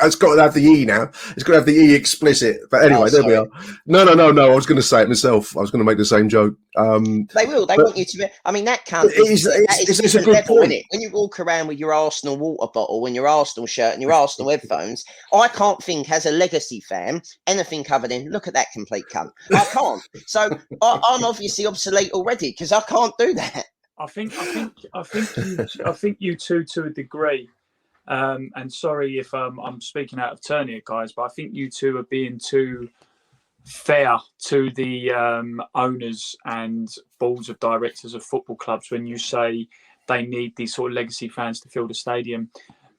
it's got to have the E now. It's got to have the E explicit. But anyway, there we are. No. I was going to say it myself. I was going to make the same joke. They will. They want you to be. I mean, that cunt is a good level, isn't it? When you walk around with your Arsenal water bottle and your Arsenal shirt and your Arsenal headphones, I can't think as a legacy fan anything other than look at that complete cunt. I can't. So I'm obviously obsolete already because I can't do that. I think you two to a degree. And sorry if I'm speaking out of turn here, guys, but I think you two are being too fair to the owners and boards of directors of football clubs when you say they need these sort of legacy fans to fill the stadium,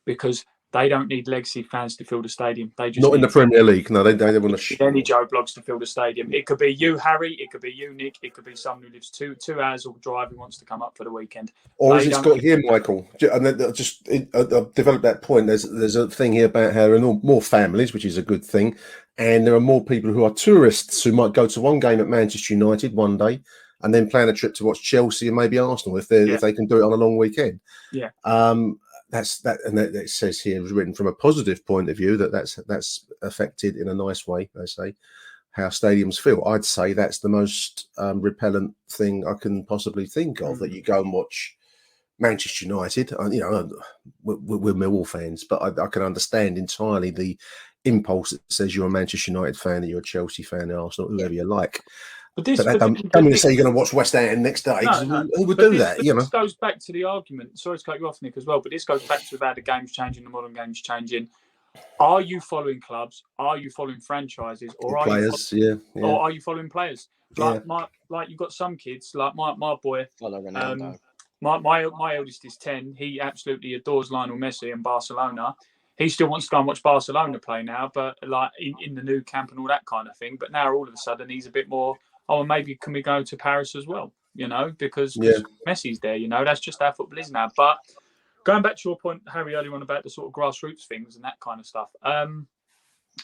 because they don't need legacy fans to fill the stadium. They just not in the Premier League. No, they want to. Any Joe Blogs to fill the stadium. It could be you, Harry. It could be you, Nick. It could be someone who lives two hours or drive who wants to come up for the weekend. Or has it got here, Michael? And then I've developed that point. There's a thing here about how there are more families, which is a good thing, and there are more people who are tourists who might go to one game at Manchester United one day and then plan a trip to watch Chelsea and maybe Arsenal if they can do it on a long weekend. Yeah. That's that, and that it says here, it was written from a positive point of view that's affected in a nice way. They say how stadiums feel. I'd say that's the most repellent thing I can possibly think of. That you go and watch Manchester United. You know, we're Millwall fans, but I can understand entirely the impulse that says you're a Manchester United fan, that you're a Chelsea fan, Arsenal, whoever you like. But don't mean to say you're going to watch West Ham next day. No. Who would do that? You know, this goes back to the argument. Sorry to cut you off, Nick, as well. But this goes back to about the game's changing, the modern game's changing. Are you following clubs? Are you following franchises? Or are players? Or are you following players? Like you've got some kids, like my boy. Follow Ronaldo. My eldest is 10. He absolutely adores Lionel Messi and Barcelona. He still wants to go and watch Barcelona play now, but like in the new camp and all that kind of thing. But now all of a sudden he's a bit more. Oh, maybe can we go to Paris as well? You know, because Messi's there. You know, that's just how football is now. But going back to your point, Harry, earlier on about the sort of grassroots things and that kind of stuff. I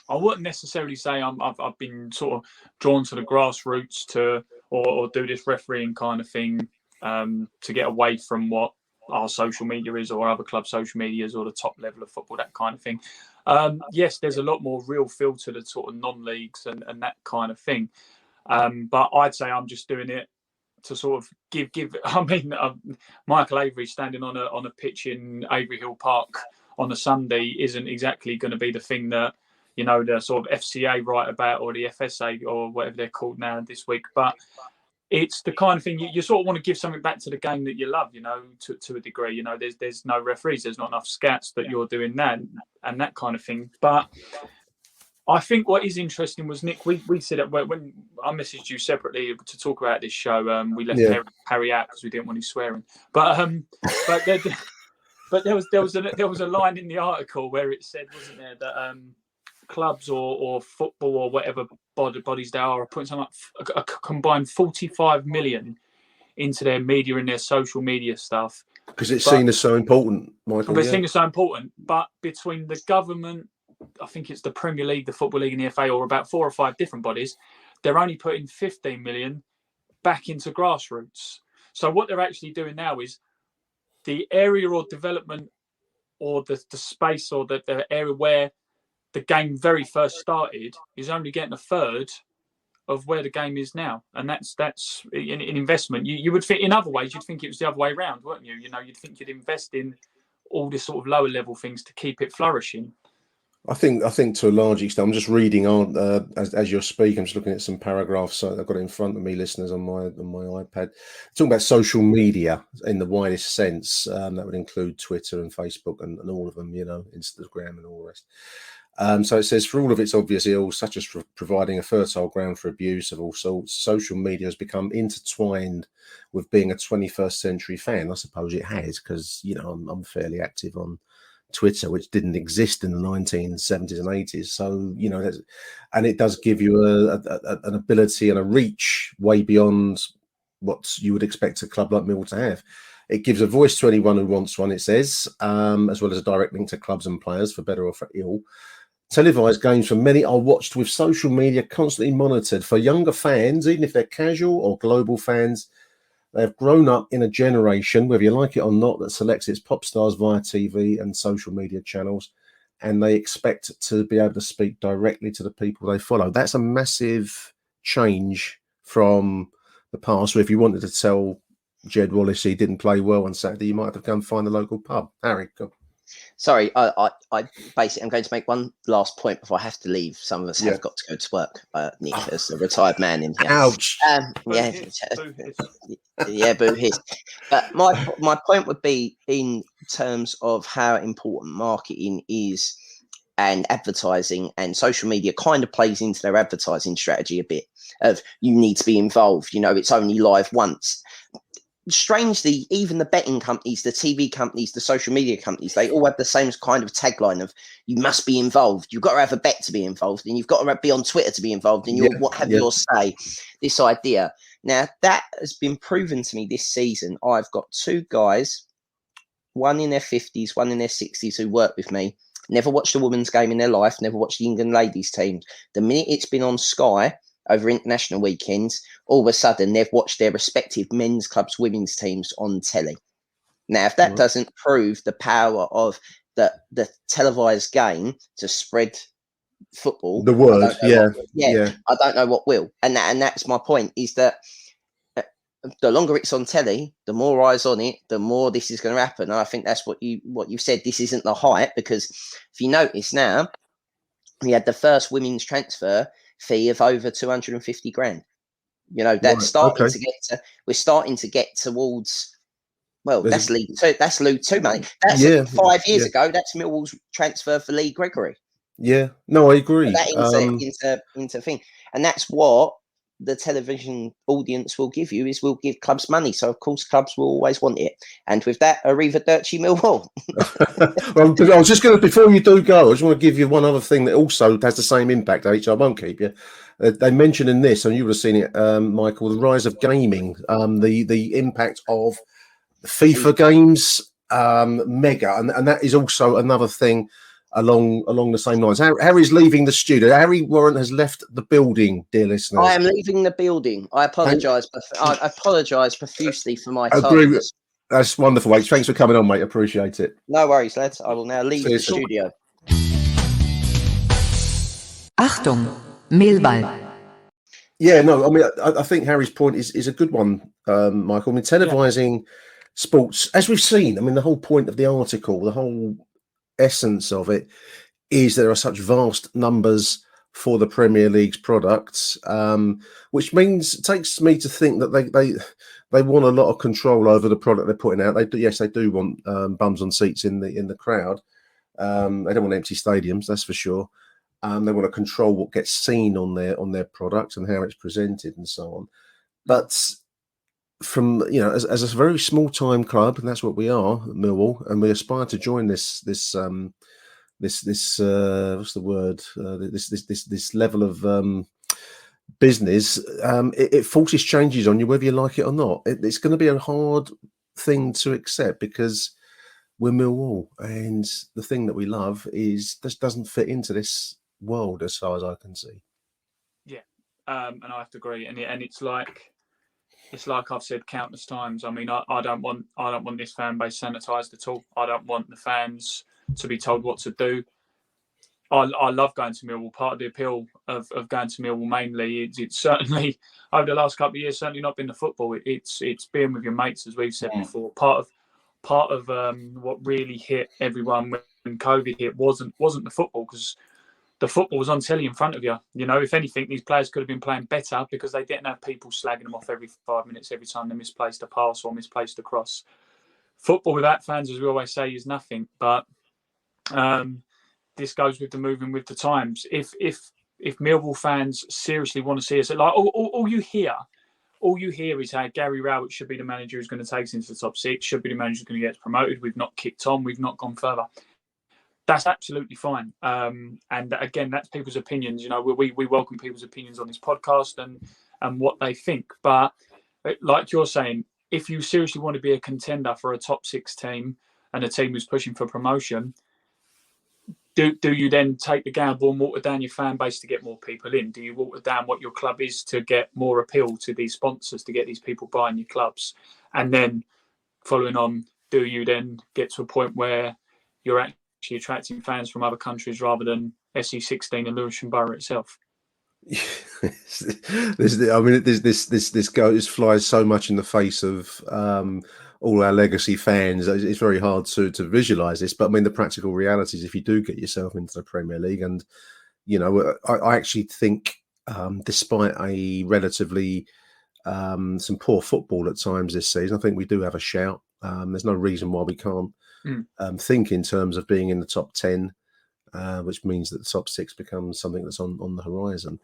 wouldn't necessarily say I've been sort of drawn to the grassroots or do this refereeing kind of thing to get away from what our social media is or other club social medias or the top level of football, that kind of thing. Yes, there's a lot more real feel to the sort of non-leagues and that kind of thing. But I'd say I'm just doing it to sort of give. I mean, Michael Avery standing on a pitch in Avery Hill Park on a Sunday isn't exactly going to be the thing that, you know, the sort of FCA write about or the FSA or whatever they're called now this week. But it's the kind of thing you sort of want to give something back to the game that you love, you know, to a degree. You know, there's no referees, there's not enough scouts that you're doing that and that kind of thing. But I think what is interesting was, Nick, we said it when I messaged you separately to talk about this show. We left Harry out because we didn't want him swearing. But there was a line in the article where it said, wasn't there, that clubs or football or whatever bodies they are putting something like a combined 45 million into their media and their social media stuff because it's seen as so important, Michael. They're seen as so important, but between the government, I think it's the Premier League, the Football League and the FA, or about 4 or 5 different bodies, they're only putting 15 million back into grassroots. So what they're actually doing now is the area or development or the space or the area where the game very first started is only getting a third of where the game is now. And that's an investment. You would think in other ways, you'd think it was the other way around, wouldn't you? You know, you'd think you'd invest in all this sort of lower level things to keep it flourishing. I think to a large extent, I'm just reading on as you're speaking. I'm just looking at some paragraphs. So I've got it in front of me, listeners, on my iPad. Talking about social media in the widest sense, that would include Twitter and Facebook and all of them, you know, Instagram and all the rest. So it says, for all of its obvious ills, such as providing a fertile ground for abuse of all sorts, social media has become intertwined with being a 21st century fan. I suppose it has, because, you know, I'm fairly active on Twitter, which didn't exist in the 1970s and 80s. So, you know, and it does give you an ability and a reach way beyond what you would expect a club like Millwall to have. It gives a voice to anyone who wants one, it says, as well as a direct link to clubs and players, for better or for ill. Televised games for many are watched with social media constantly monitored. For younger fans, even if they're casual or global fans, they've grown up in a generation, whether you like it or not, that selects its pop stars via TV and social media channels, and they expect to be able to speak directly to the people they follow. That's a massive change from the past, where if you wanted to tell Jed Wallace he didn't play well on Saturday, you might have to go and find a local pub. Harry, go. Sorry, I basically, I'm going to make one last point before I have to leave. Some of us have got to go to work, Nick, as a retired man in here. Ouch. Yeah, yeah, boo hiss. But my point would be in terms of how important marketing is, and advertising, and social media kind of plays into their advertising strategy a bit, of you need to be involved. You know, it's only live once. Strangely, even the betting companies, the TV companies, the social media companies, they all have the same kind of tagline of you must be involved. You've got to have a bet to be involved, and you've got to be on Twitter to be involved, and you'll have your say. This idea. Now, that has been proven to me this season. I've got two guys, one in their 50s, one in their 60s, who work with me. Never watched a women's game in their life, never watched the England ladies team. The minute it's been on Sky over international weekends, all of a sudden they've watched their respective men's clubs, women's teams on telly. Now, if that doesn't prove the power of the televised game to spread football, the word, I don't know what will. And that's my point, is that the longer it's on telly, the more eyes on it, the more this is going to happen. And I think that's what you said. This isn't the hype, because if you notice now, we had the first women's transfer fee of over 250 grand. You know, that's starting to get to. We're starting to get towards. Well, that's League Two. That's League Two money. That's 5 years ago. That's Millwall's transfer for Lee Gregory. Yeah, no, I agree. That into thing, and that's what the television audience will give you, is we'll give clubs money. So of course clubs will always want it. And with that, Arrivederci Millwall. Well, I was just going to, before you do go, I just want to give you one other thing that also has the same impact. I won't keep you. They mentioned in this, and you would have seen it, Michael, the rise of gaming, the impact of FIFA games, mega, and that is also another thing along the same lines. Harry's leaving the studio. Harry Warren has left the building, dear listeners. I am leaving the building. I apologise. I apologise profusely for my time. That's wonderful, mate. Thanks for coming on, mate. Appreciate it. No worries, lads. I will now leave the studio. Achtung, Millwall. Yeah, no, I mean, I think Harry's point is a good one, Michael. I mean, televising sports, as we've seen, I mean, the whole point of the article, the whole essence of it, is there are such vast numbers for the Premier League's products, which means, it takes me to think that they want a lot of control over the product they're putting out. They do want bums on seats in the crowd. They don't want empty stadiums, that's for sure. They want to control what gets seen on their product and how it's presented and so on. But from, you know, as a very small time club, and that's what we are, Millwall, and we aspire to join this what's the word? This level of business. It forces changes on you, whether you like it or not. It's going to be a hard thing to accept, because we're Millwall, and the thing that we love just doesn't fit into this world as far as I can see. Yeah, and I have to agree. And it's like I've said countless times. I mean, I don't want this fan base sanitised at all. I don't want the fans to be told what to do. I love going to Millwall. Part of the appeal of going to Millwall mainly, it's certainly over the last couple of years, certainly not been the football. It's being with your mates, as we've said before. Part of what really hit everyone when COVID hit wasn't the football, because the football was on telly in front of you. You know, if anything, these players could have been playing better because they didn't have people slagging them off every 5 minutes every time they misplaced a pass or misplaced a cross. Football without fans, as we always say, is nothing. But this goes with the moving with the times. If Millwall fans seriously want to see us, like all you hear is how Gary Rowett should be the manager who's going to take us into the top six, should be the manager who's going to get us promoted. We've not kicked on, we've not gone further. That's absolutely fine. And again, that's people's opinions. You know, we welcome people's opinions on this podcast and what they think. But like you're saying, if you seriously want to be a contender for a top six team and a team who's pushing for promotion, do you then take the gamble and water down your fan base to get more people in? Do you water down what your club is to get more appeal to these sponsors, to get these people buying your clubs? And then following on, do you then get to a point where you're actually attracting fans from other countries rather than SE16 and Lewisham Borough itself? This flies so much in the face of all our legacy fans. It's very hard to visualize this, but I mean, the practical reality is if you do get yourself into the Premier League, and you know, I actually think despite a relatively some poor football at times this season, I think we do have a shout. There's no reason why we can't think in terms of being in the top 10, which means that the top 6 becomes something that's on the horizon.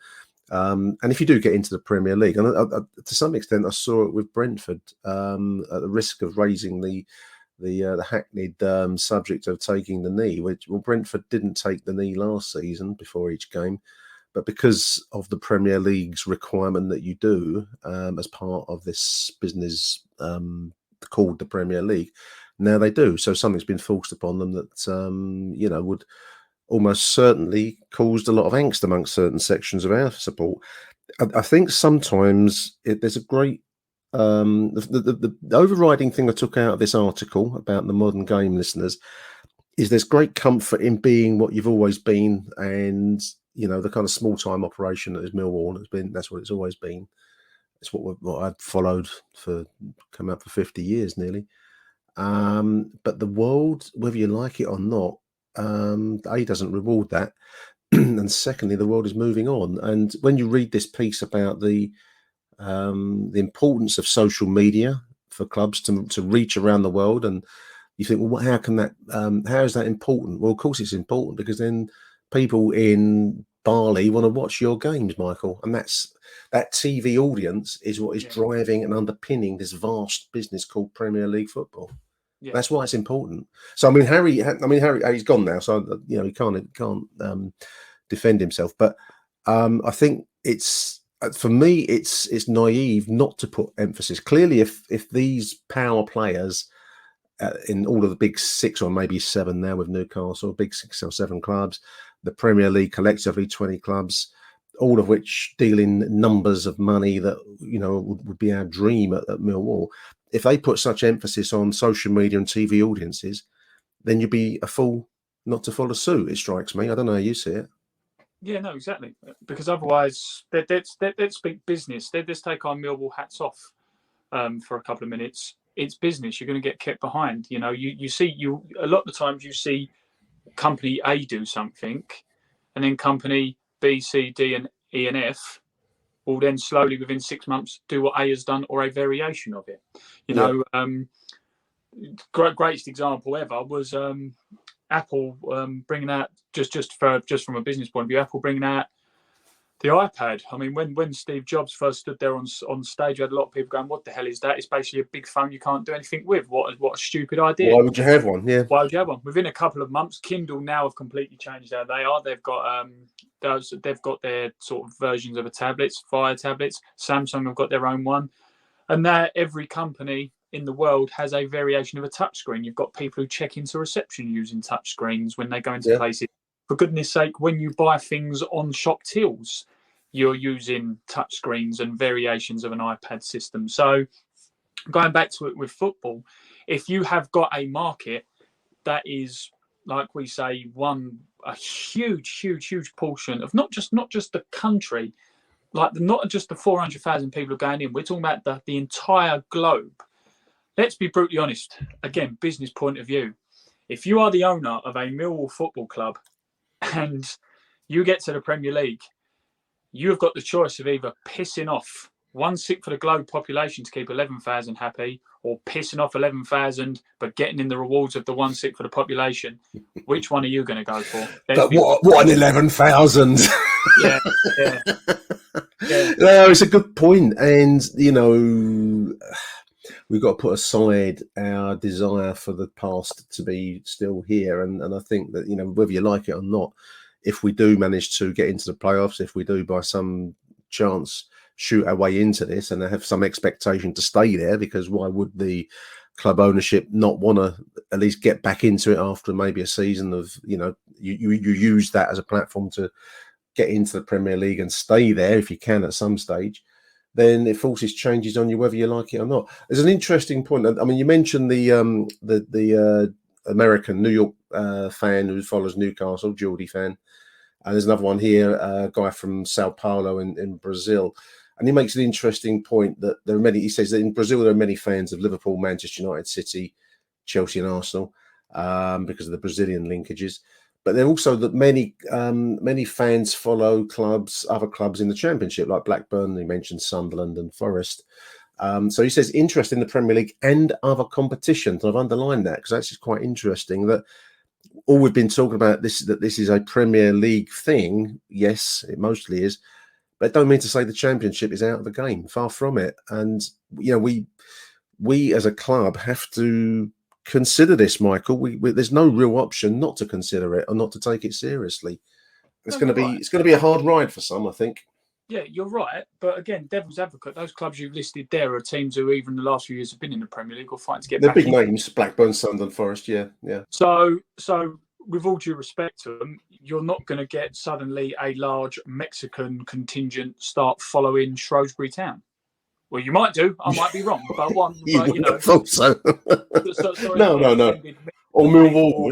And if you do get into the Premier League, and to some extent, I saw it with Brentford, at the risk of raising the hackneyed subject of taking the knee. Brentford didn't take the knee last season before each game, but because of the Premier League's requirement that you do as part of this business called the Premier League, now they do. So something's been forced upon them that would almost certainly caused a lot of angst amongst certain sections of our support. I think sometimes there's a great the overriding thing I took out of this article about the modern game, listeners, is there's great comfort in being what you've always been, and you know, the kind of small time operation that is Millwall has been. That's what it's always been. It's what I've followed for coming up for 50 years nearly. But the world, whether you like it or not, A, doesn't reward that, and secondly, the world is moving on. And when you read this piece about the importance of social media for clubs to reach around the world, and you think, well, how can that? How is that important? Well, of course, it's important because then people in Bali want to watch your games, Michael, and that TV audience is what is driving and underpinning this vast business called Premier League football. Yeah. That's why it's important. So I mean, Harry, he's gone now, so you know he can't defend himself. But I think it's for me, it's naive not to put emphasis. Clearly, if these power players in all of the big 6 or maybe 7 now with Newcastle, big 6 or 7 clubs, the Premier League collectively 20 clubs, all of which deal in numbers of money that you know would be our dream at Millwall. If they put such emphasis on social media and TV audiences, then you'd be a fool not to follow suit, it strikes me. I don't know how you see it. Yeah, no, exactly. Because otherwise, let's speak business. Let's take our Millwall hats off for a couple of minutes. It's business. You're going to get kept behind. You know, you see a lot of the times you see company A do something, and then company B, C, D, and E and F will then slowly within 6 months do what A has done or a variation of it. You know, greatest example ever was Apple bringing out just from a business point of view, Apple bringing out the iPad. I mean, when Steve Jobs first stood there on stage, you had a lot of people going, "What the hell is that? It's basically a big phone you can't do anything with. What a stupid idea! Why would you have one? Yeah, why would you have one?" Within a couple of months, Kindle now have completely changed how they are. They've got they've got their sort of versions of tablets, Fire tablets. Samsung have got their own one, and now every company in the world has a variation of a touchscreen. You've got people who check into reception using touchscreens when they go into places. For goodness sake, when you buy things on shop tills, you're using touchscreens and variations of an iPad system. So going back to it with football, if you have got a market that is, like we say, a huge portion of not just the country, like not just the 400,000 people are going in, we're talking about the entire globe. Let's be brutally honest. Again, business point of view. If you are the owner of a Millwall football club and you get to the Premier League, you have got the choice of either pissing off 1/6 of the globe population to keep 11,000 happy, or pissing off 11,000 but getting in the rewards of the 1/6 of the population. Which one are you going to go for? But what an 11,000! Yeah, yeah. No, it's a good point, and we've got to put aside our desire for the past to be still here, and I think that whether you like it or not, if we do manage to get into the playoffs, if we do by some chance shoot our way into this and have some expectation to stay there, because why would the club ownership not want to at least get back into it after maybe a season of you use that as a platform to get into the Premier League and stay there if you can at some stage, then it forces changes on you whether you like it or not. There's an interesting point. I mean, you mentioned the American New York fan who follows Newcastle, Geordie fan. And there's another one here, a guy from Sao Paulo in Brazil. And he makes an interesting point that there are many, he says that in Brazil, there are many fans of Liverpool, Manchester United, City, Chelsea and Arsenal because of the Brazilian linkages. But there are also that many fans follow other clubs in the Championship, like Blackburn. He mentioned Sunderland and Forest. So he says interest in the Premier League and other competitions. I've underlined that because that's just quite interesting. That all we've been talking about that this is a Premier League thing. Yes, it mostly is, but it don't mean to say the Championship is out of the game. Far from it. And we as a club have to consider this, Michael. There's no real option not to consider it or not to take it seriously. It's going to be a hard ride for some, I think. Yeah, you're right. But again, devil's advocate, those clubs you've listed there are teams who even the last few years have been in the Premier League or fighting to get back. They're big names, Blackburn, Sunderland, Forest, yeah. So with all due respect to them, you're not going to get suddenly a large Mexican contingent start following Shrewsbury Town. Well, you might do. I might be wrong, but one. I thought so. Sorry, no. Or Millwall.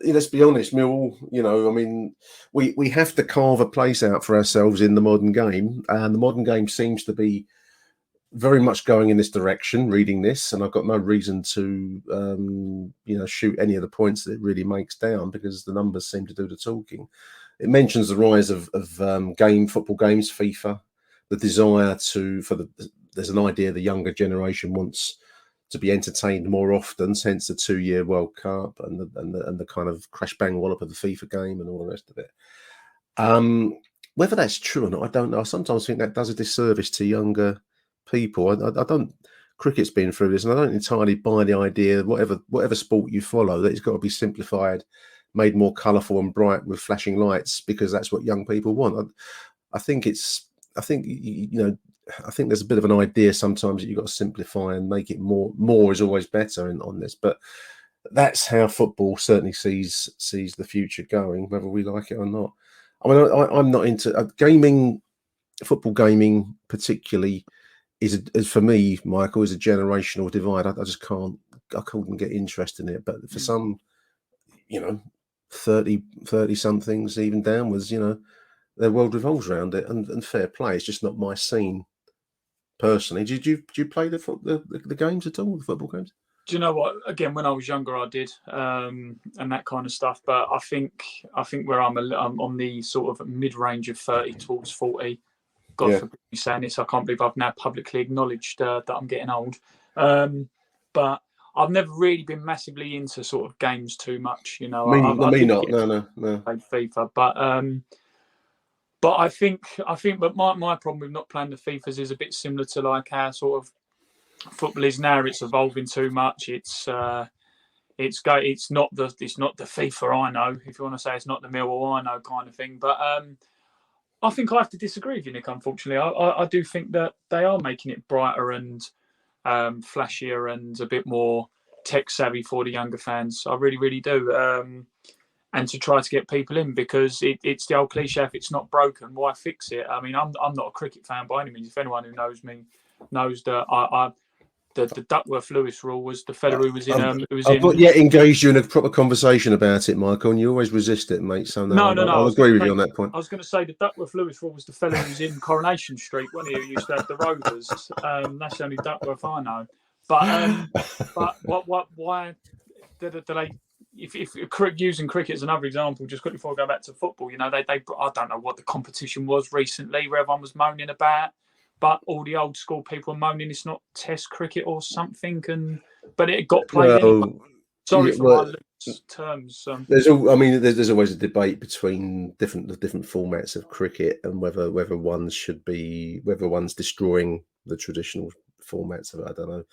Let's be honest, Millwall. I mean, we have to carve a place out for ourselves in the modern game, and the modern game seems to be very much going in this direction. Reading this, and I've got no reason to, shoot any of the points that it really makes down because the numbers seem to do the talking. It mentions the rise of football games, FIFA. The desire there's an idea the younger generation wants to be entertained more often, hence the 2-year World Cup and the kind of crash bang wallop of the FIFA game and all the rest of it. Whether that's true or not, I don't know. I sometimes think that does a disservice to younger people. I don't. Cricket's been through this, and I don't entirely buy the idea. Whatever sport you follow, that it's got to be simplified, made more colourful and bright with flashing lights because that's what young people want. I think there's a bit of an idea sometimes that you've got to simplify and make it more. More is always better on this, but that's how football certainly sees the future going, whether we like it or not. I mean, I'm not into gaming. Football gaming, particularly, is for me, Michael, is a generational divide. I just can't. I couldn't get interested in it. But for some, 30 somethings, even downwards, their world revolves around it, and fair play. It's just not my scene personally. Did you play the games at all, the football games? Do you know what? Again, when I was younger, I did, and that kind of stuff. But I think where I'm on the sort of mid-range of 30 towards 40. God forbid me saying this. I can't believe I've now publicly acknowledged that I'm getting old. But I've never really been massively into sort of games too much. Me not. No. Played FIFA, but I think but my problem with not playing the FIFAs is a bit similar to like our sort of football is now. It's evolving too much. It's not the FIFA I know. If you want to say it's not the Millwall I know kind of thing. But I think I have to disagree with you, Nick. Unfortunately, I do think that they are making it brighter and flashier and a bit more tech savvy for the younger fans. I really, really do. And to try to get people in, because it's the old cliche: if it's not broken, why fix it? I mean, I'm not a cricket fan by any means. If anyone who knows me knows that the Duckworth-Lewis rule was the fellow who was in. I've not yet engaged you in a proper conversation about it, Michael, and you always resist it, mate. So no. I'll agree with you on that point. I was going to say the Duckworth-Lewis rule was the fellow who was in Coronation Street, wasn't he? Who used to have the Rovers. That's the only Duckworth I know. But why do they? If using cricket as another example, just quickly before I go back to football, they I don't know what the competition was recently where everyone was moaning about but all the old school people are moaning it's not Test cricket or something, but it got played anyway. Sorry for my loose terms. There's always a debate between different formats of cricket and whether one's destroying the traditional formats of it. I don't know.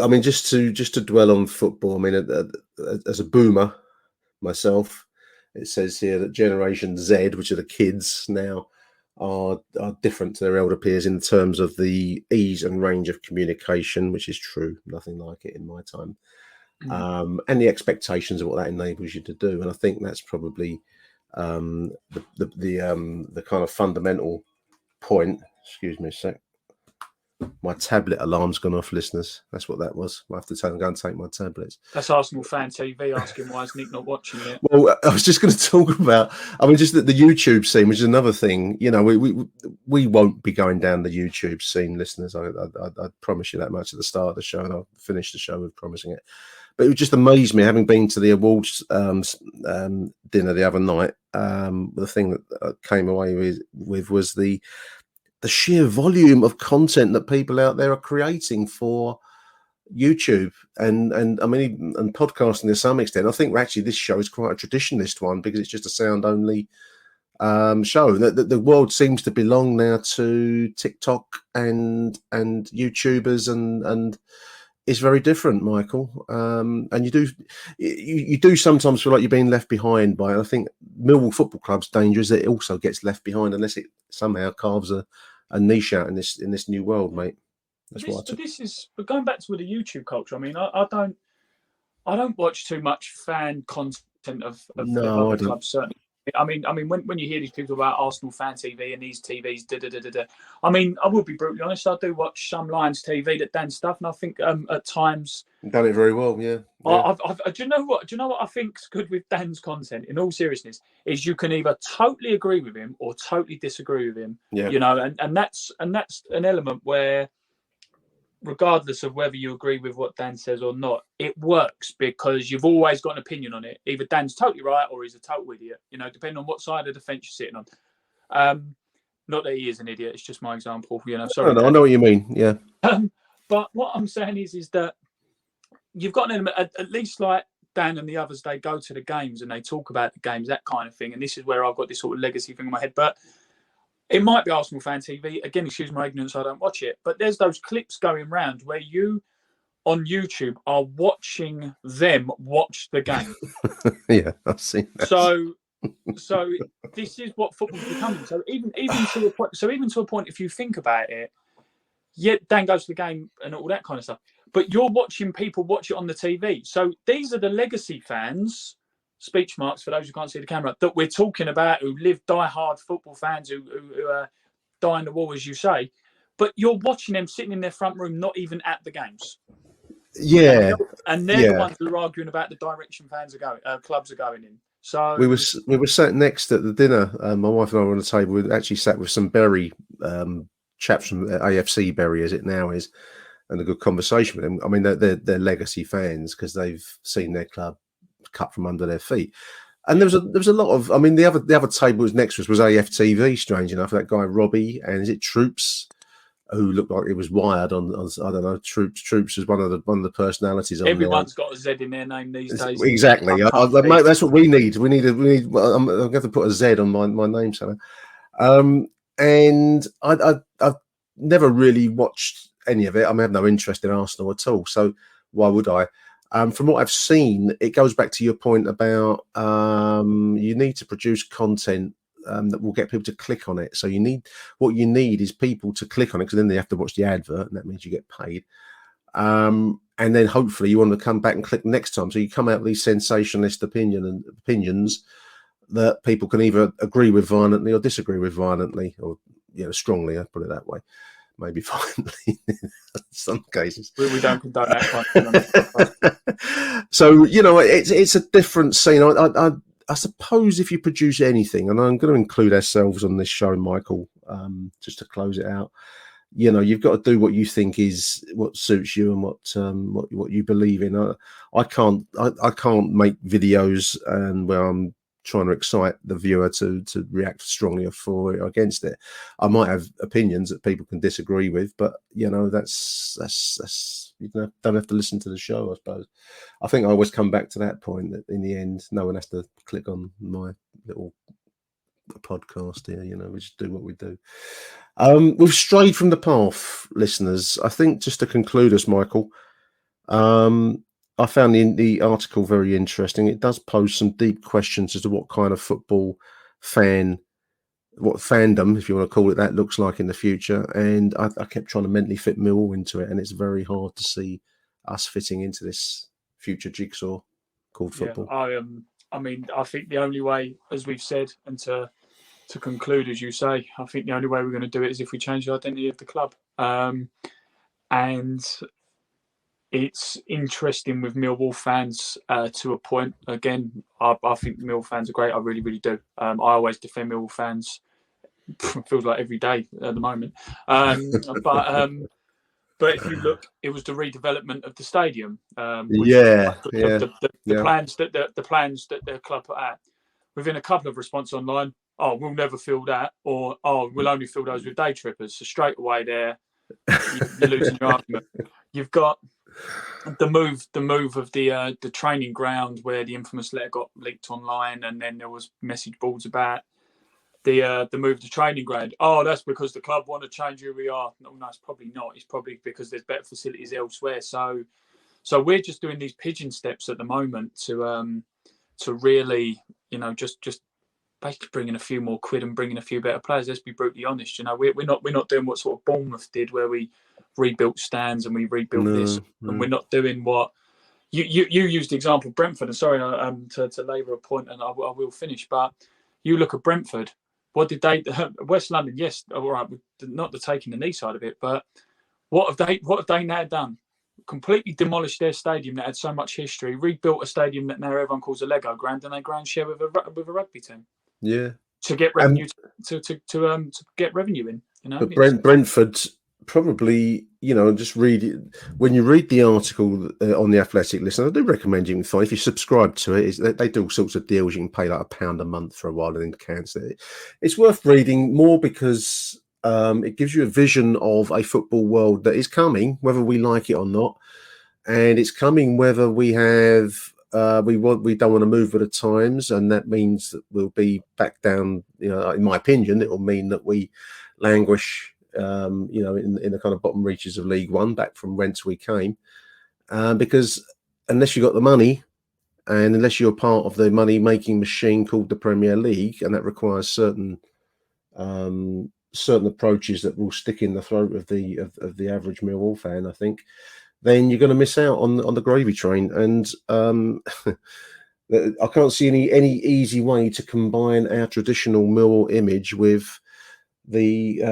I mean, just to dwell on football. I mean, as a boomer myself, it says here that Generation Z, which are the kids now, are different to their elder peers in terms of the ease and range of communication, which is true. Nothing like it in my time. And the expectations of what that enables you to do, and I think that's probably the kind of fundamental point. Excuse me a sec. My tablet alarm's gone off, listeners. That's what that was. I have to go and take my tablets. That's Arsenal Fan TV asking why is Nick not watching it. Well, I was just going to talk about. I mean, just the YouTube scene, which is another thing. You know, we won't be going down the YouTube scene, listeners. I promise you that much at the start of the show, and I'll finish the show with promising it. But it just amazed me, having been to the awards dinner the other night. The thing that I came away with was the sheer volume of content that people out there are creating for YouTube and I mean, and podcasting to some extent. I think actually this show is quite a traditionalist one because it's just a sound only show. The world seems to belong now to TikTok and YouTubers and it's very different, Michael. And you do sometimes feel like you're being left behind by it. I think Millwall Football Club's danger is that it also gets left behind unless it somehow carves a niche out in this new world, mate. But going back to the YouTube culture. I mean, I don't watch too much fan content of other clubs, certainly. I mean, when you hear these people about Arsenal Fan TV and these TVs, I mean, I will be brutally honest. I do watch some Lions TV that Dan stuff, and I think at times you've done it very well. Yeah. Do you know what? I think's good with Dan's content? In all seriousness, is you can either totally agree with him or totally disagree with him. Yeah. You know, and that's an element where, regardless of whether you agree with what Dan says or not, it works because you've always got an opinion on it. Either Dan's totally right or he's a total idiot, you know, depending on what side of the fence you're sitting on. Not that he is an idiot, it's just my example, you know. Sorry. I know what you mean, yeah. But what I'm saying is that you've got an element, at least like Dan and the others, they go to the games and they talk about the games, that kind of thing. And this is where I've got this sort of legacy thing in my head. But it might be Arsenal Fan TV. Again, excuse my ignorance, I don't watch it. But there's those clips going around where you, on YouTube, are watching them watch the game. Yeah, I've seen that. So this is what football's becoming. So even to a point, if you think about it, yeah, Dan goes to the game and all that kind of stuff. But you're watching people watch it on the TV. So these are the legacy fans, speech marks for those who can't see the camera, that we're talking about, who live die-hard football fans who die in the wall, as you say. But you're watching them sitting in their front room, not even at the games. Yeah. And they're the ones who are arguing about the direction clubs are going in. So we were sat next at the dinner. My wife and I were on the table. We actually sat with some Bury chaps from AFC Bury, as it now is, and a good conversation with them. I mean, they're legacy fans because they've seen their club cut from under their feet. And there was a lot of. I mean, the other table was next to us was AFTV. Strange enough, that guy Robbie, and is it Troops, who looked like he was wired on I don't know. Troops is one of the personalities. Everyone's got a Z in their name these days. Exactly. Mate, that's what we need. We need. I'm going to have to put a Z on my name, Sarah. And I've never really watched any of it. I mean, I have no interest in Arsenal at all. So why would I? From what I've seen, it goes back to your point about you need to produce content that will get people to click on it. So what you need is people to click on it, because then they have to watch the advert, and that means you get paid. And then hopefully you want to come back and click next time. So you come out with these sensationalist opinions that people can either agree with violently or disagree with violently, or strongly. I put it that way. Maybe violently in some cases. We don't condone that kind of So it's a different scene. I suppose if you produce anything, and I'm going to include ourselves on this show, Michael, just to close it out. You've got to do what you think is what suits you and what you believe in. I can't make videos and where I'm trying to excite the viewer to react strongly for or against it. I might have opinions that people can disagree with, but that's you don't have to listen to the show, I suppose. I think I always come back to that point that in the end, no one has to click on my little podcast here. We just do what we do. We've strayed from the path, listeners. I think just to conclude us, Michael, I found the article very interesting. It does pose some deep questions as to what kind of football what fandom, if you want to call it that, looks like in the future. And I kept trying to mentally fit Millwall into it, and it's very hard to see us fitting into this future jigsaw called football. Yeah, I think the only way, as we've said, and to conclude, as you say, I think the only way we're going to do it is if we change the identity of the club. And it's interesting with Millwall fans to a point. Again, I think Millwall fans are great. I really, really do. I always defend Millwall fans. Feels like every day at the moment. But if you look, it was the redevelopment of the stadium. The plans that their club put out. Within a couple of responses online, we'll never fill that, or we'll only fill those with day trippers. So straight away there, you're losing your argument. You've got the move of the training ground where the infamous letter got leaked online, and then there was message boards about the move to training ground. That's because the club want to change who we are. No, it's probably not. It's probably because there's better facilities elsewhere. So we're just doing these pigeon steps at the moment to really, just basically bringing a few more quid and bringing a few better players. Let's be brutally honest. We're not doing what sort of Bournemouth did, where we rebuilt stands and we rebuilt this, and we're not doing what you used the example of Brentford. And sorry, to labour a point, and I will finish. But you look at Brentford. What did they? West London, yes, all right, not the taking the knee side of it, but what have they now done? Completely demolished their stadium that had so much history, rebuilt a stadium that now everyone calls a Lego ground, and they ground share with a rugby team. Yeah, to get revenue to get revenue in. But Brentford probably, just read it. When you read the article on the Athletic, listen, I do recommend you can find, if you subscribe to it, they do all sorts of deals. You can pay like £1 a month for a while and then cancel it. It's worth reading more because it gives you a vision of a football world that is coming, whether we like it or not, and it's coming whether we have we don't want to move with the times, and that means that we'll be back down. In my opinion, it will mean that we languish. In the kind of bottom reaches of League One, back from whence we came, because unless you got the money, and unless you're part of the money-making machine called the Premier League, and that requires certain approaches that will stick in the throat of the average Millwall fan, I think, then you're going to miss out on the gravy train. And I can't see any easy way to combine our traditional Millwall image with the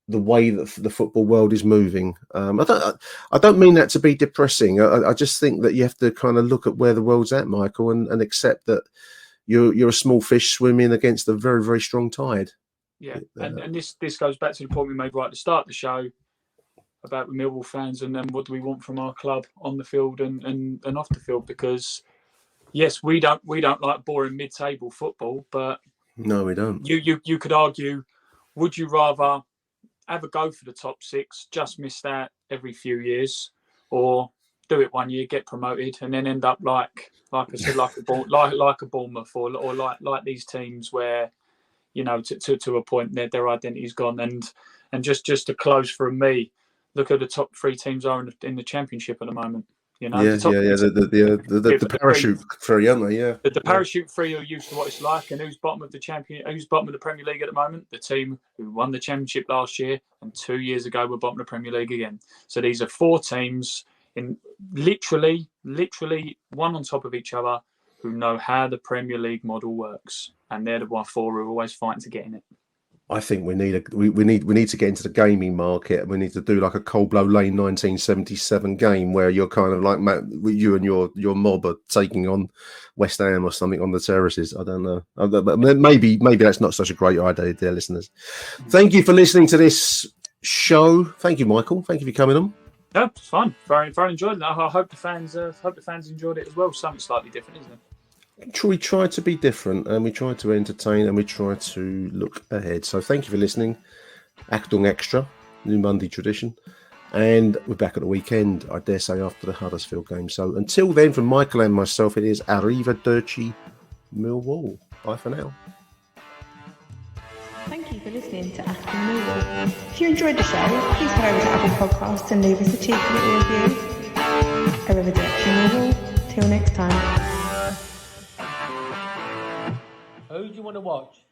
way that the football world is moving. I don't mean that to be depressing. I just think that you have to kind of look at where the world's at, Michael, and accept that you're a small fish swimming against a very, very strong tide. Yeah, and this goes back to the point we made right at the start of the show about the Millwall fans, and then what do we want from our club on the field and off the field? Because yes, we don't like boring mid-table football, but no, we don't. You could argue, would you rather have a go for the top six, just miss that every few years, or do it one year, get promoted, and then end up like I said, like a Bournemouth, or like these teams where, to a point their identity's gone. And just to close from me, look at the top three teams are in the Championship at the moment. The parachute three, aren't they? Yeah, the parachute three are used to what it's like. And who's bottom of the Premier League at the moment? The team who won the Championship last year, and 2 years ago were bottom of the Premier League again. So these are four teams in literally one on top of each other who know how the Premier League model works, and they're the four who are always fighting to get in it. I think we need to get into the gaming market. We need to do like a Cold Blow Lane 1977 game where you're kind of like you and your mob are taking on West Ham or something on the terraces. I don't know. Maybe that's not such a great idea, dear listeners. Thank you for listening to this show. Thank you, Michael. Thank you for coming on. Yeah, it's fun. Very, very enjoyed it. I hope the fans enjoyed it as well. Something slightly different, isn't it? we try to be different, and we try to entertain, and we try to look ahead. So thank you for listening. Achtung Extra, new Monday tradition. And we're back at the weekend, I dare say, after the Huddersfield game. So until then, from Michael and myself, it is Arrivederci Millwall. Bye for now. Thank you for listening to Achtung Millwall. If you enjoyed the show, please go over to Apple Podcasts and leave us a cheeky little review. Arrivederci Millwall. Till next time. Who do you want to watch?